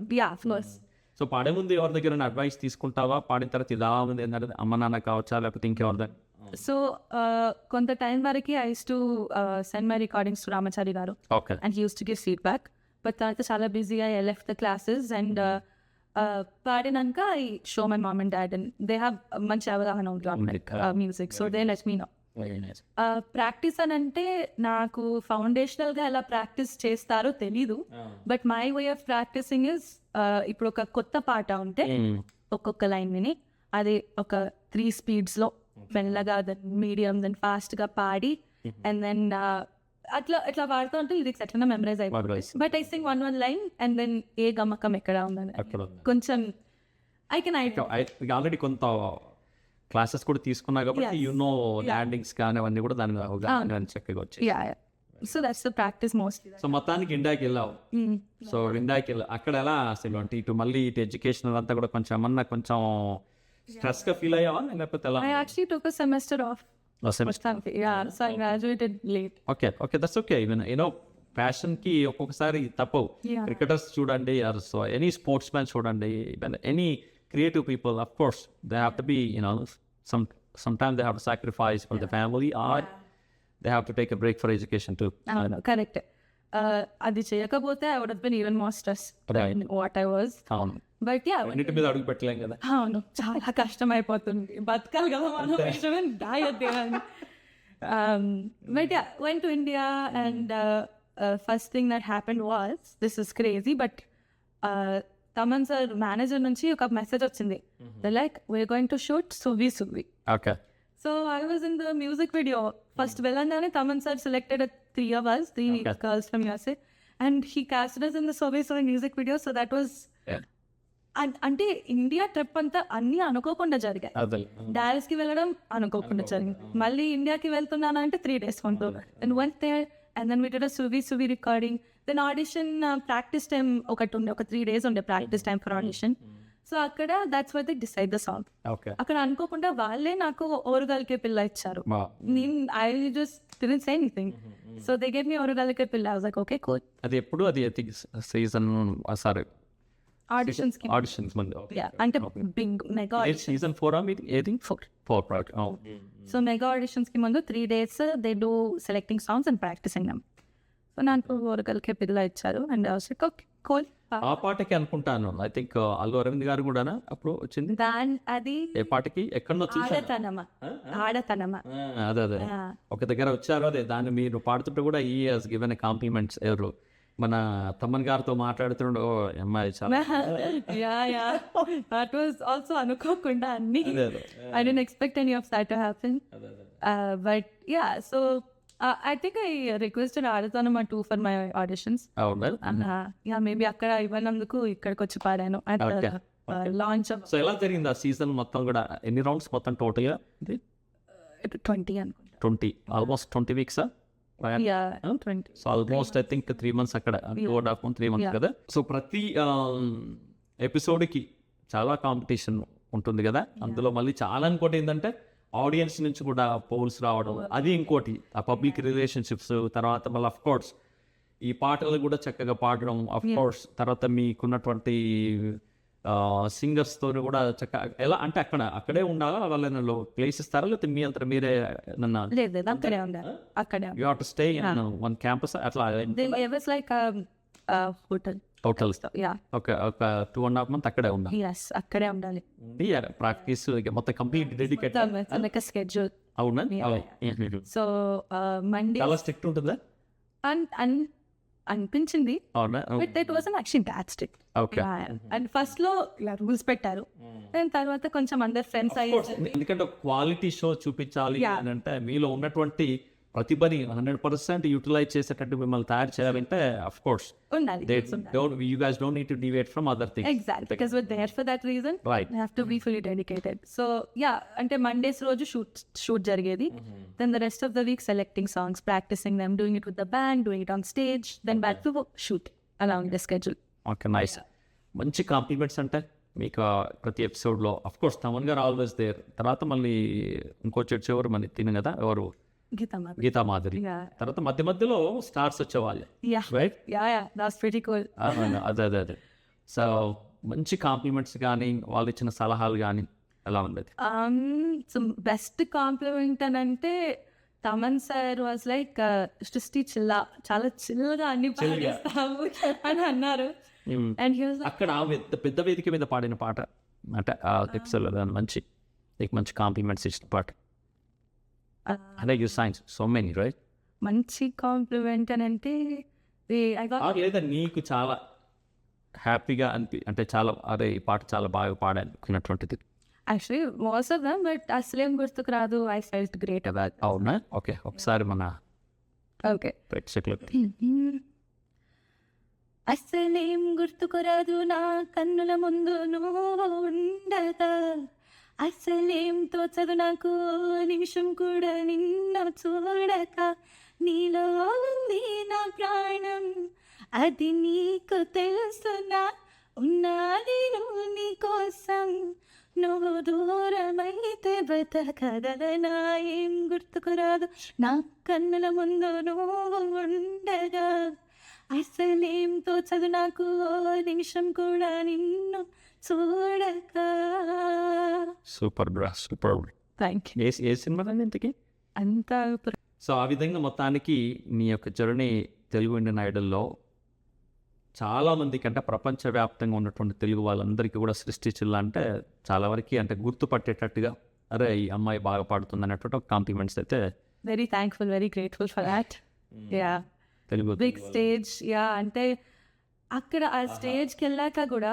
సో పాడే ముందు ఎవరి దగ్గర అడ్వైస్ తీసుకుంటావా, పాడిన తర్వాత ఇలా ఉంది ఏంటంటే అమ్మ నాన్న కావచ్చా లేకపోతే ఇంకెవరిదా? సో కొంత టైం వరకు I use to send my recordings to Ramachari గారు, and he use to give feedback. But తర్వాత చాలా బిజీగా I left the classes and పాడినాక I show my mom and dad, and they have మంచి అవగాహన ఉంటుంది music, so they let me know. Practice అని అంటే నాకు ఫౌండేషనల్ గా ఎలా ప్రాక్టీస్ చేస్తారో తెలీదు, but my way of practising is ఇప్పుడు ఒక కొత్త పాట ఉంటే ఒక్కొక్క లైన్ విని అది ఒక 3 speeds లో మెల్లగా దెన్ మీడియం దెన్ ఫాస్ట్ గా పాడి అండ్ దెన్ అట్లా పాడుతూ ఉంటే లిరిక్స్ ఎట్లా మెమరైజ్ అయిపోతుంది. But I sing one line and then ఏ గమ్మకం ఎక్కడ ఉందని కొంచెం ఐ కెన్ ఆల్రెడీ కొంత క్లాసెస్ కూడా తీసుకున్నా కాబట్టి యు నో ల్యాండింగ్స్ కానీ అవన్నీ కూడా దాని చక్కగా వచ్చాయి. So that's the practice mostly. So మొత్తానికి ఇండియాకి వెళ్ళావు. సో ఇండియాకి అక్కడ ఎలా అసలు అంటే ఇటు మళ్ళీ ఇటు ఎడ్యుకేషన్ అంతా కూడా కొంచెం ఏమన్నా కొంచెం స్ట్రెస్ గా ఫీల్ అయ్యావా లేకపోతే ఎలా? I actually took a semester off. So I graduated late. Okay, that's okay. Even passion కి ఒక్కొక్కసారి తప్పవు. క్రికెటర్స్ చూడండి, సో ఎనీ స్పోర్ట్స్ మ్యాన్ చూడండి, any creative people, of course, they have to be, sometimes they have to sacrifice for the family, or they have to take a break for education too. Correct. అది చేయకపోతే I would have been even more stressed than what I was. But yeah, అన్నిటి మీద అడుగు పెట్టలేం కదా. అవును, చాలా కష్టం అయిపోతుంది, బతకాలి కదా మనం, die at the end. But yeah, went to India and first thing that happened was, this is crazy, but Thaman sir manager నుంచి ఒక మెసేజ్ వచ్చింది, like we're going to shoot Suvvi. Okay. So I was in the music video. First వెళ్ళంగానే Thaman sir selected 3 of us, 3 girls from USA, and he casted us in the Suvi music video. So that was అంటే India trip అంతా అన్ని అనుకోకుండా జరిగాయి. Dallas కి వెళ్ళడం అనుకోకుండా జరిగింది, మళ్ళీ ఇండియాకి వెళ్తున్నాను అంటే 3 days ఉంటుంది. And went there and then we did a Suvi recording. Then audition practice time ఒకటి ఉండే, ఒక 3 days ఉండే practice time for audition. So అక్కడ that's why they decide the song. అక్కడ అనుకోకుండా వాళ్ళే నాకు ఓరుగల్కే పిల్ల ఇచ్చారు. I just didn't say anything. So they gave me ఓరుగల్కే పిల్ల. I was like okay cool. అది ఎప్పుడు అది సీజన్ సారీ ఆడిషన్స్ ముందు అంటే బిగ్ మెగా సీజన్ 4 ఆ మీది ఏది 4 ప్రాక్ట్. సో మెగా ఆడిషన్స్ కి ముందు 3 days they do selecting songs and practicing them. So నాకు ఓరుగల్కే పిల్ల ఇచ్చారు and I was like okay cool. ఆ పాటకి అనుకుంటాను, ఐ థింక్ అల్లు అరవింద్ గారు కూడా అప్పుడు వచ్చింది. అది ఏ పాటకి ఎక్కడో ఆడతనమా అదే ఒక దగ్గర వచ్చారు. అదే దాన్ని మీరు పాడుతుంటే కూడా ఈ హాస్ గివెన్ ఎ కాంప్లిమెంట్స్. ఎవరు మన తమన్ గారితో మాట్లాడుతుండో అమ్మాయి చాలా that was also అనుకోకుండా అన్ని. I didn't expect any of that to happen. But yeah, so I think I requested Aradhanama too for my auditions. అవునా? Yeah, maybe అక్కడ ఇవ్వనందుకు ఇక్కడికి వచ్చి పాడాను. లాంచ్ సో ఎలా జరిగింది ఆ సీజన్ మొత్తం కూడా? ఎన్ని రౌండ్స్ మొత్తం టోటల్గా? 20 అనుకుంటా. 20, almost 20 weeks. Yeah, 20. So almost I think 3 months అక్కడ, 2.5 months 3 months కదా. సో ప్రతి ఎపిసోడ్కి చాలా కాంపిటీషన్ ఉంటుంది కదా, అందులో మళ్ళీ చాలా ఇంకోటి ఏంటంటే ఆడియన్స్ నుంచి కూడా పోల్స్ రావడం, అది ఇంకోటి ఆ పబ్లిక్ రిలేషన్షిప్స్. తర్వాత మళ్ళీ అఫ్ కోర్స్ ఈ పాటలు కూడా చక్కగా పాడడం, అఫ్ కోర్స్ తర్వాత మీకున్నటువంటి సింగర్స్తో కూడా చక్కగా ఎలా అంటే అక్కడే ఉండాలా, వాళ్ళ ప్లేస్ ఇస్తారా, లేకపోతే మీ అంతా మీరే నన్ను లేదు అక్కడే ఉండాలి, అక్కడే you have to stay in one campus అట్లా? it was like a hotel. Hotels. Yeah, ఒక 2.5 months అక్కడే ఉండాలి. yes, అక్కడే ఉండాలి. ప్రాక్టీస్ మొత్తం complete dedicate like a schedule. అవునా? So Monday చాలా స్ట్రిక్ట్ ఉంటుందా? అనిపించింది, అవునా? But that wasn't actually that strict. Okay. And first లో ఇలా రూల్స్ పెట్టారు, అండ్ తర్వాత కొంచెం అందరు ఫ్రెండ్స్ అయ్యారు. ఎందుకంటే క్వాలిటీ షో చూపించాలి అని అంటే మీలో ఉన్నటువంటి ప్రతిభని 100% యూటిలైజ్ చేసేటట్టు మిమ్మల్ని తయారు చేయాలంటే అఫ్ కోర్స్ ఉండాలి. you guys don't need to deviate from other things. Exactly, because we're there for that reason. Right. We have to be fully dedicated. So yeah, అంటే మండేస్ రోజు షూట్ జరిగేది, then the rest of the week selecting songs, practicing them, doing it with the band, doing it on stage, then back to shoot along the schedule. Okay, nice. మంచి compliments అంటే మీకు ప్రతి ఎపిసోడ్లో of course Thaman గారు always there. తర్వాత మళ్ళీ ఇంకో చివరు మన తిను కదా ఎవరు, గీతా మాధురి. Yeah. తర్వాత మధ్య మధ్యలో స్టార్స్ వచ్చేవాళ్ళు, Yeah, right? yeah, that's pretty cool. అదే. సో మంచి కాంప్లిమెంట్స్ కానీ వాళ్ళు ఇచ్చిన సలహాలు కానీ ఎలా ఉండేది? సో బెస్ట్ కాంప్లిమెంట్ అని అంటే తమన్ సార్ వాజ్ లైక్ సృష్టి చాలా చిల్లగా అన్ని పాటిస్తాము అని అన్నారు. అండ్ హీ వాజ్ అక్కడ పెద్ద వేదిక మీద పాడిన పాట అంటే ఆ ఎపిసోడ్లో మంచి మంచి కాంప్లిమెంట్స్ ఇచ్చిన పాట అదే you science so many right. మంచి కాంప్లిమెంట్ అని అంటే లేదా నీకు చాలా హ్యాపీగా అంటే చాలా అరే ఈ పాట చాలా బాగా పాడాలనుకున్నటువంటిది? Actually most of them, but అసలేం గుర్తుకు రాదు. I felt great about. అవునా? ఓకే, ఒకసారి మన ఓకే ప్రేక్షకులకు అసలేం గుర్తుకు రాదు నా కన్నుల ముందు నువ్వు ఉండగా, అసలేం తోచదు నాకు నిమిషం కూడా నిన్న చూడక, నీలో ఉంది నా ప్రాణం అది నీకు తెలుసునా, ఉన్నది నువ్వు నీ కోసం, నువ్వు దూరమైతే బ్రతకగలనా, ఏం గుర్తుకు రాదు నా కన్నుల ముందు నువ్వు ఉండగా, అసలేం తోచదు నాకు నిమిషం కూడా నిన్ను చూడక. సూపర్ బ్రా, super. Thank you. A cinema ఇంతకి? అంత సో ఆ విధంగా మొత్తానికి నీ యొక్క జర్నీ తెలుగు ఇండియన్ ఐడల్లో చాలామందికి అంటే ప్రపంచవ్యాప్తంగా ఉన్నటువంటి తెలుగు వాళ్ళందరికీ కూడా సృష్టి చిల్లా అంటే చాలా వరకు అంటే గుర్తుపట్టేటట్టుగా అరే ఈ అమ్మాయి బాగా పాడుతుంది అన్నటువంటి కాంప్లిమెంట్స్ అయితే very thankful, very grateful for that. Yeah, Telugu big stage. Yeah, అంటే అక్కడ ఆ స్టేజ్కి వెళ్ళాక కూడా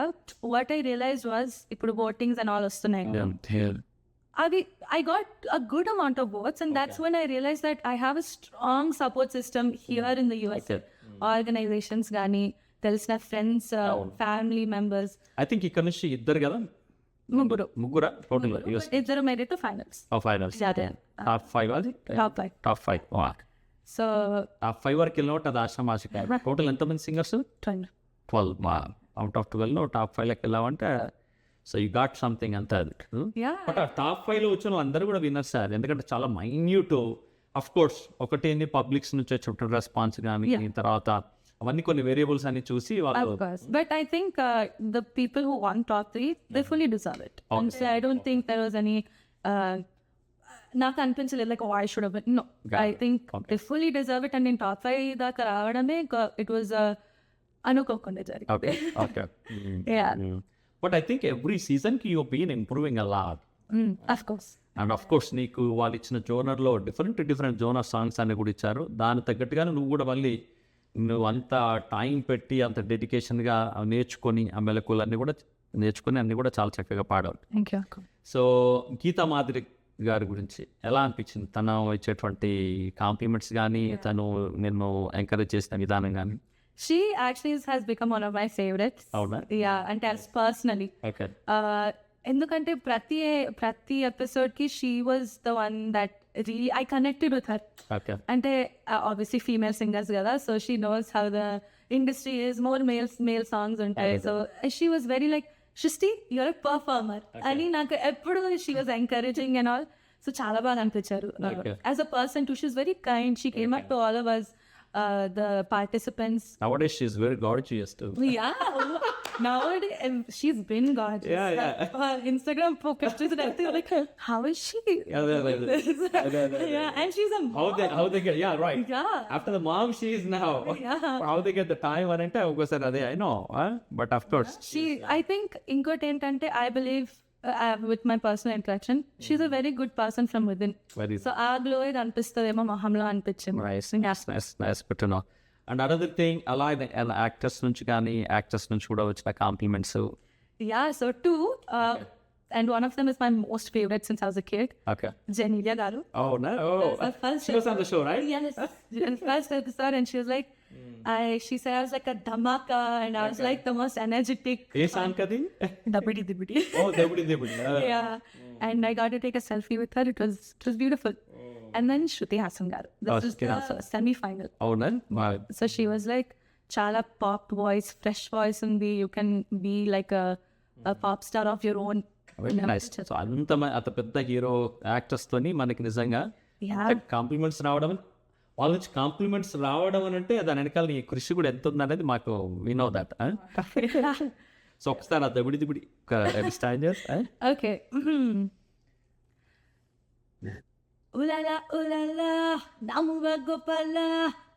వాట్ ఐ రియలైజ్ వాజ్ ఇప్పుడు ఓటింగ్స్ అండ్ ఆల్ వస్తున్నాయి, అవి I got a good amount of votes, and that's when I realized that I have a strong support system here in the US. Organizations గానీ, తెలిసిన friends, family members. I think ఇక్కడ నుంచి ఇద్దరు కదా, ముగ్గురా total? ఇద్దరు made it to finals. Finals top 5 అది top 5. So top 5 వరకు వెళ్ళినట్టు అది ఆశామాషి. టోటల్ ఎంతమంది సింగర్స్? 12. అవుట్ ఆఫ్ 12 టాప్ 5 లెక్క వెళ్ళామంటే సో యూ గాట్ సంథింగ్ అంతే. అది బట్ ఆ టాప్ 5లో వచ్చిన వాళ్ళందరూ కూడా విన్నర్స్ సార్, ఎందుకంటే చాలా మైన్యూట్ అఫ్ కోర్స్ ఒకటి ఏంది పబ్లిక్స్ నుంచి వచ్చే రెస్పాన్స్ కానీ తర్వాత అవన్నీ కొన్ని వేరియబుల్స్ అని చూసి వాళ్ళు. But I think the people who won top 3 they fully deserve it. I don't think there was any నాకు అనిపించలేదు like I should have. No, I think they fully deserve it. And నేను top 5 దాకా రావడమే it was అనుకోకుండా జరిగింది. But I think every season you've been improving a lot. Of course. And of course నీకు వాళ్ళు ఇచ్చిన జోనర్లో డిఫరెంట్ జోనర్ సాంగ్స్ అన్ని కూడా ఇచ్చారు. దాని తగ్గట్టుగానే నువ్వు కూడా మళ్ళీ నువ్వు అంత టైం పెట్టి అంత డెడికేషన్గా నేర్చుకొని ఆ మెలకువలన్నీ కూడా నేర్చుకొని అన్నీ కూడా చాలా చక్కగా పాడావు. Thank you. So Geetha Madhuri గారి గురించి ఎలా అనిపించింది? తను ఇచ్చేటువంటి కాంప్లిమెంట్స్ కానీ తను నిన్ను ఎంకరేజ్ చేసిన విధానం కానీ? She actually has become one of my favorites. అవునా? Yeah, and as personally. Okay ఎందుకంటే ప్రతి ఎపిసోడ్ కి she was the one that really I connected with her. Okay అంటే ఆబ్వియస్లీ ఫీమేల్ సింగర్స్ కదా, so she knows how the industry is, more male songs ఉంటాయి. So she was very like, Srishti you're a performer అని నాకు ఎప్పుడు she was encouraging and all. So చాలా బాగా అనిపించారు. As a person too, she is very kind. She came up to all of us, the participants. Nowadays she's very gorgeous too. Yeah, nowadays she's been gorgeous. Yeah. Instagram pictures and everything, like, how is she? Yeah, and she's a mom. How they get, yeah, right. Yeah. After the mom she is now. Yeah. How they get the time అంటే ఒకసారి అదే I know, but of course I think ఇంకోటి ఏంటంటే, I believe with my personal interaction, she's a very good person from within. Very So ఆ glow ఇది అనిపిస్తుందేమో మొహంలో అనిపించింది. nice good to know. And another thing, అలా యాక్టర్స్ నుంచి కానీ actors నుంచి కూడా వచ్చిన compliments. Yeah, so two, and one of them is my most favorite since I was a kid. Okay. Genelia Garu. Oh no. First She was on the show, right? Yes. First episode, and she was like, she said I was like a dhamaka, and I was like the most energetic. A song కది? Dabidi. Oh, దెబ్బడి. Yeah, and I got to take a selfie with her. It was beautiful. And then Shruti Hassan Garu. This was the semi-final. అవునా? So she was like, chala pop voice, fresh voice undi. You can be like a pop star of your own. Nice. So అంత పెద్ద hero actors తోని మనకి నిజంగా Yeah. Compliments రావడం, వాళ్ళ నుంచి compliments రావడం అని అంటే దాని వెనకాల నీ కృషి కూడా ఎంత ఉంది అనేది మాకు వినో దట్. సో ఒకసారి ఆ దబిడి స్టాండ్ చేస్తా. Okay. Ulala, ulala, namuva gopala,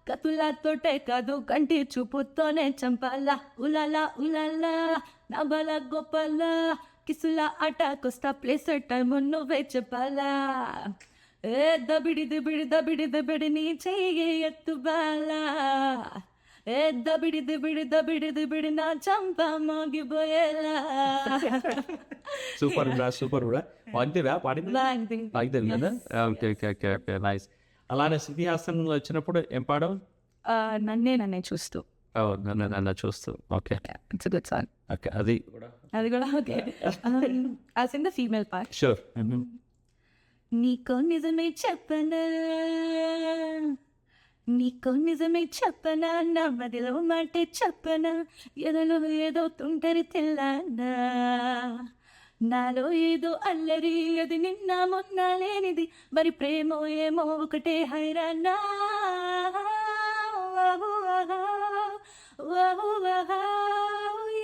katula tote kadu kanti chuputone champala. Ulala, ulala, nabala gopala, kisula ata costa place time nuve chapala. దబిడి నీ చెయ్యి ఎత్తుబాలా. దబిడి నా చంప మోగిపోయేలా. సూపర్ కూడా అంతేరా పాడింది కదా. Okay nice. అలానే శృతి హాసన్ వచ్చినప్పుడు ఏం పాడవు? నన్నే చూస్తూ. నన్ను చూస్తూ. Okay, it's good song. Okay, అది కూడా okay. As in the female part. Sure. నీకో నిజమే చెప్పనా, నా మదిలో మాటే చెప్పనా, ఎదలో ఏదో తుంటరి తెల్లానా, నాలో ఏదో అల్లరి, అది నిన్న మొన్న లేనిది, మరి ప్రేమో ఏమో ఒకటే హైరానా.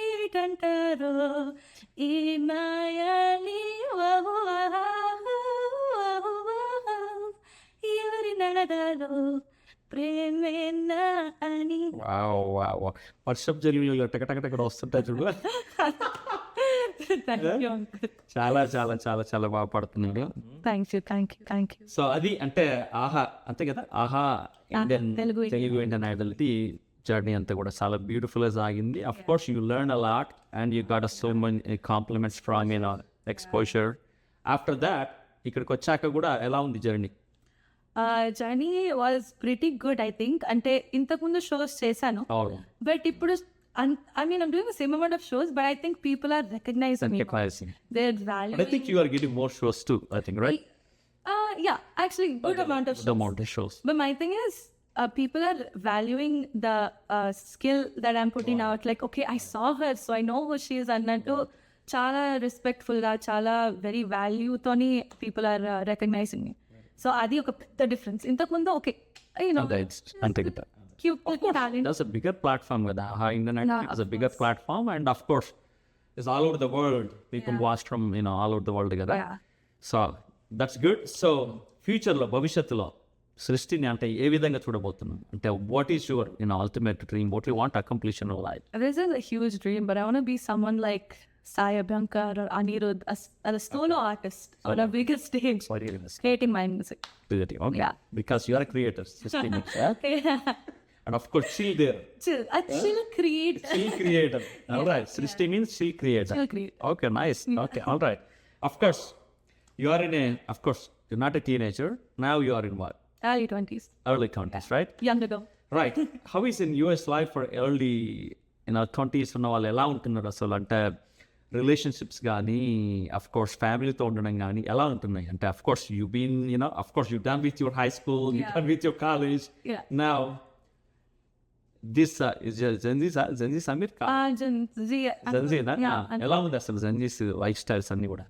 ఏటంటారో ఈ మాయాలి, ఎవరి నడగాలో ప్రేమేనా అని. వర్షం జరిగి టకటకటక్కడ వస్తుంటాయి చూడు. చాలా చాలా చాలా చాలా బాగా పడుతున్నాడు. Thank you. సో అది అంటే ఆహా అంతే కదా. ఆహా ఇండియన్ తెలుగు ఇండియన్ ఐడల్టీ జర్నీ అంతా కూడా చాలా బ్యూటిఫుల్ గా సాగింది. Of course you learn a lot and you got so many compliments from exposure. After that ఇక్కడికి వచ్చాక కూడా ఎలా ఉంది journey? Journey was pretty good I think. అంటే ఇంతకుముందు షోస్ చేశాను, బట్ ఇప్పుడు I mean, I'm doing the same amount of shows, but I think people are recognizing me. They're valuing. But I think you are getting more shows too, I think, right? Yeah, actually, good amount of shows. The amount of shows. But my thing is, people are valuing the skill that I'm putting out. Like, okay, I saw her, so I know who she is. And chala respectful ga, chala very value toni people are recognizing me. So adi oka the difference. Intakundu okay, you know. That's a bigger platform with internet. It's a bigger platform, and of course, it's all over the world. People watch from all over the world together. Yeah. So that's good. So future lo, bhavishyattulo సృష్టిని అంటే ఏ విధంగా చూడబోతున్నాం? అంటే what is your ultimate dream? What you want to accomplish in your life? This is a huge dream, but I want to be someone like Sai Abhyankar or Anirudh, a solo artist on a bigger stage, creating my music. Okay. Yeah. Because you are a creator, Srishti means, and of course, chill there. Chill creator. Chill creator. All right. Srishti means chill creator. Chill creator. Okay, nice. Okay, all right. Of course, you are you're not a teenager. Now you are in what? Early 20s. Early 20s, right? Young ago. Right how is in US life for early 20s ఉన్న వాళ్ళు ఎలా ఉంటున్నారు అసలు? అంటే relationships కానీ of course ఫ్యామిలీతో ఉండడం కానీ ఎలా ఉంటున్నాయి? అంటే of course you been of course you done with your high school, you done with your college. Now this is Gen Z Sameer జెన్జీనా? ఎలా ఉంది అసలు జెన్జీస్ లైఫ్ స్టైల్స్ అన్ని కూడా?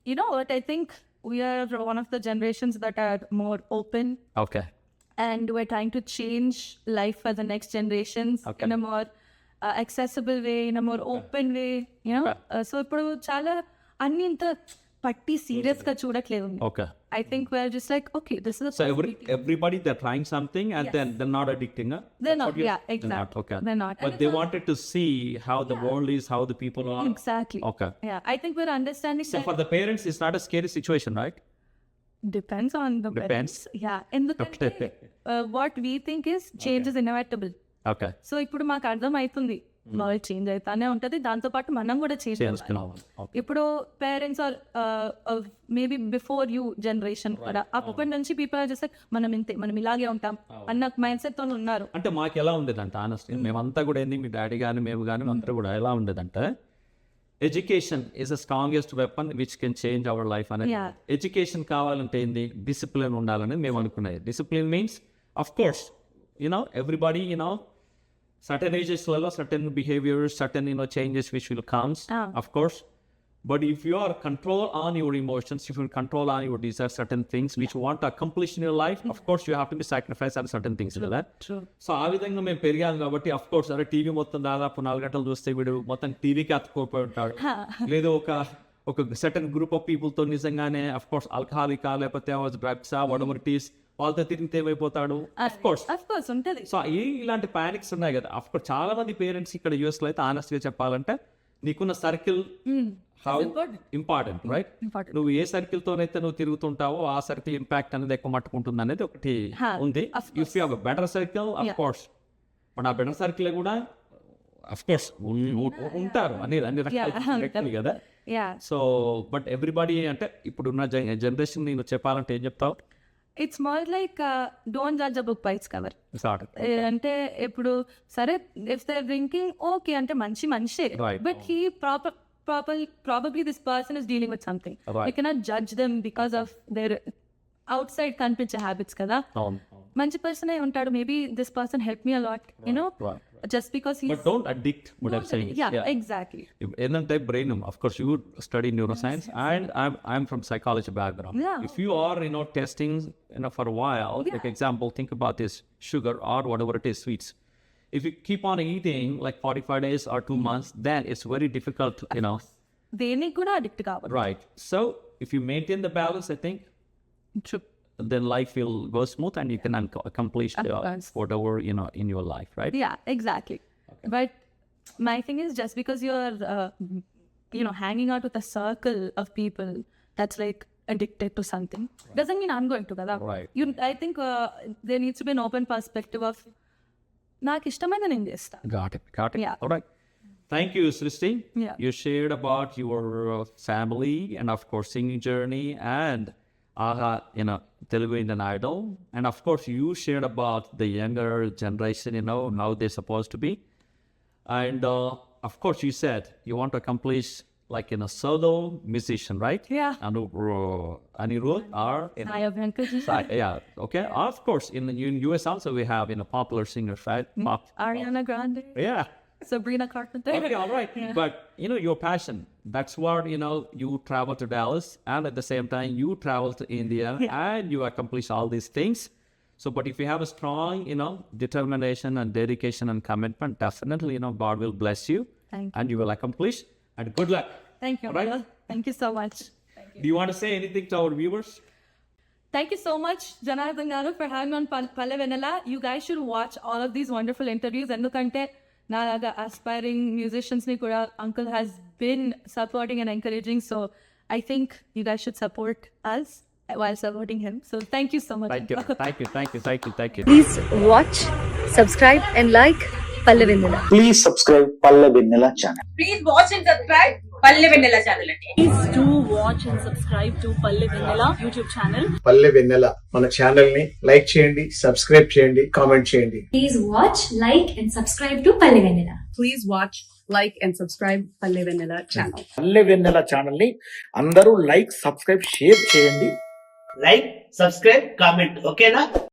You know what, I think we are one of the generations that are more open. Okay. And we're trying to change life for the next generations in a more accessible way, in a more open way, you know. So ఇప్పుడు చాలా అన్ని ఇంత పట్టి serious గా చూడట్లేదు. Okay. I think we're just like, okay, this is a so everybody they're trying something and then they're not addicting. They're not, exactly. They're not, okay. They're not. But they wanted to see how the world is, how the people are. Exactly. Okay. Yeah, I think we're understanding So for the parents it's not a scary situation, right? Depends on the parents. Yeah, in the country, what we think is change is inevitable. Okay. So ఇప్పుడు మాకు అర్థం అవుతుంది వాళ్ళు change అవుతానే ఉంటుంది, దాంతో పాటు మనం కూడా చేంజ్ ఇప్పుడు parents or maybe before you generation కూడా అప్పటి నుంచి పీపుల్ ఆర్ జస్ట్ మనం ఇంతే, మనం ఇలాగే ఉంటాం అన్న మైండ్ సెట్ తో ఉన్నారు. అంటే మాకు ఎలా ఉండేదంటే ఆనెస్ట్లీ మేమంతా కూడా ఏంది, మీ డాడీ కానీ మేము కానీ అందరూ కూడా ఎలా ఉండేదంటే education is the strongest weapon which can change our life అనేది. ఎడ్యుకేషన్ కావాలంటే ఏంది, డిసిప్లిన్ ఉండాలని మేము అనుకునేది. Discipline means of course everybody certain ages level, certain behaviors, certain changes which will come, of course. But if you are control on your emotions, if you control on your desires, certain things which you want to accomplish in your life, of course you have to be sacrificed on certain things. True. So ఆ విధంగా మేము పెరిగాం కాబట్టి of course అరే TV మొత్తం దాదాపు 4 గంటలు చూస్తే వీడు మొత్తం టీవీకి అతుక్కోపోయి ఉంటాడు, లేదు ఒక సర్టన్ గ్రూప్ ఆఫ్ పీపుల్ తో నిజంగానే అఫ్ కోర్స్ ఆల్కహాలికా లేకపోతే డ్రగ్స్ వాటెవర్ ఇట్ ఈస్ వాళ్ళతో తిరిగితే ఏమైపోతాడు. అఫ్ కోర్స్ ఉంటుంది. సో ఇలాంటి పానిక్స్ ఉన్నాయి కదా. అఫ్ కోర్స్ చాలా మంది పేరెంట్స్ ఇక్కడ యూఎస్ లో అయితే ఆనెస్ట్ గా చెప్పాలంటే నీకున్న సర్కిల్ హౌ ఇంపార్టెంట్, రైట్? నువ్వు ఏ సర్కిల్ తోనైతే నువ్వు తిరుగుతుంటావో ఆ సర్కిల్ ఇంపాక్ట్ అనేది ఎక్కువ మట్టుకుంటుంది అనేది ఒకటి ఉంది. If you have a better circle of course, but ఆ బెటర్ సర్కిల్ కూడా అఫ్ కోర్స్ ఉంటారు అన్ని రకాలు కదా. సో బట్ ఎవ్రీబడి అంటే ఇప్పుడున్న జనరేషన్ నేను చెప్పాలంటే ఏం చెప్తావు? It's more like don't judge a book by its cover. అంటే ఇప్పుడు సరే ఇఫ్ దే డ్రింకింగ్ ఓకే అంటే మనిషే, but he probably this person is dealing with something. You cannot judge them because of their outside కనిపించే habits కదా. మంచి person అయి ఉంటాడు, maybe this person help me a lot, just because he's... But don't addict what I'm saying. Yeah, exactly. ఏంటంటే brain, of course you study neuroscience and I'm from psychology background. If you are testing for a while, like example, think about this sugar or whatever it is, sweets. If you keep on eating like 45 days or 2 months, then it's very difficult to దేనికి కూడా addict కావాలి. Right. So if you maintain the balance, I think then life will go smooth and you can accomplish whatever in your life, right? Yeah, exactly. Okay. But my thing is, just because you're hanging out with a circle of people that's like addicted to something, doesn't mean I'm going to kada. Right. I think there needs to be an open perspective of నాకు ఇష్టమైన నేను చేస్తా. Got it. Yeah. All right. Thank you, Srishti. Yeah. You shared about your family and of course singing journey and Telugu Indian Idol, and of course you shared about the younger generation, how they're supposed to be, and of course you said you want to accomplish like a solo musician, right? Yeah. Anirudh or yeah, okay. Of course in US also we have popular singers, right? Ariana Grande. Yeah. Sabrina Carpenter. Okay, all right. Yeah. But your passion, that's what you travel to Dallas, and at the same time you travel to India, and you accomplish all these things. So but if you have a strong determination and dedication and commitment, definitely God will bless you. And you will accomplish, and good luck. Thank you. Right? Thank you so much. Do you want to say anything to our viewers? Thank you so much, Janardhan Garu, for having me on Palle Venala. You guys should watch all of these wonderful interviews. Endukante nalaga aspiring musicians ni kuda uncle has been supporting and encouraging, so I think you guys should support us while supporting him. So thank you so much. Thank you. Please watch, subscribe and like Palle Venala. Please subscribe Palle Venala channel. Please watch and subscribe పల్లె వెన్నెల channel అండి. Please do watch and subscribe to Palle Vennela YouTube channel. పల్లె వెన్నెల మన channel ని like చేయండి, subscribe చేయండి, comment చేయండి. Please watch, like and subscribe to Palle Vennela. Please watch, like and subscribe Palle Vennela channel. పల్లె వెన్నెల channel ని అందరూ like, subscribe, share చేయండి. లైక్, సబ్స్క్రైబ్, కామెంట్, ఓకేనా?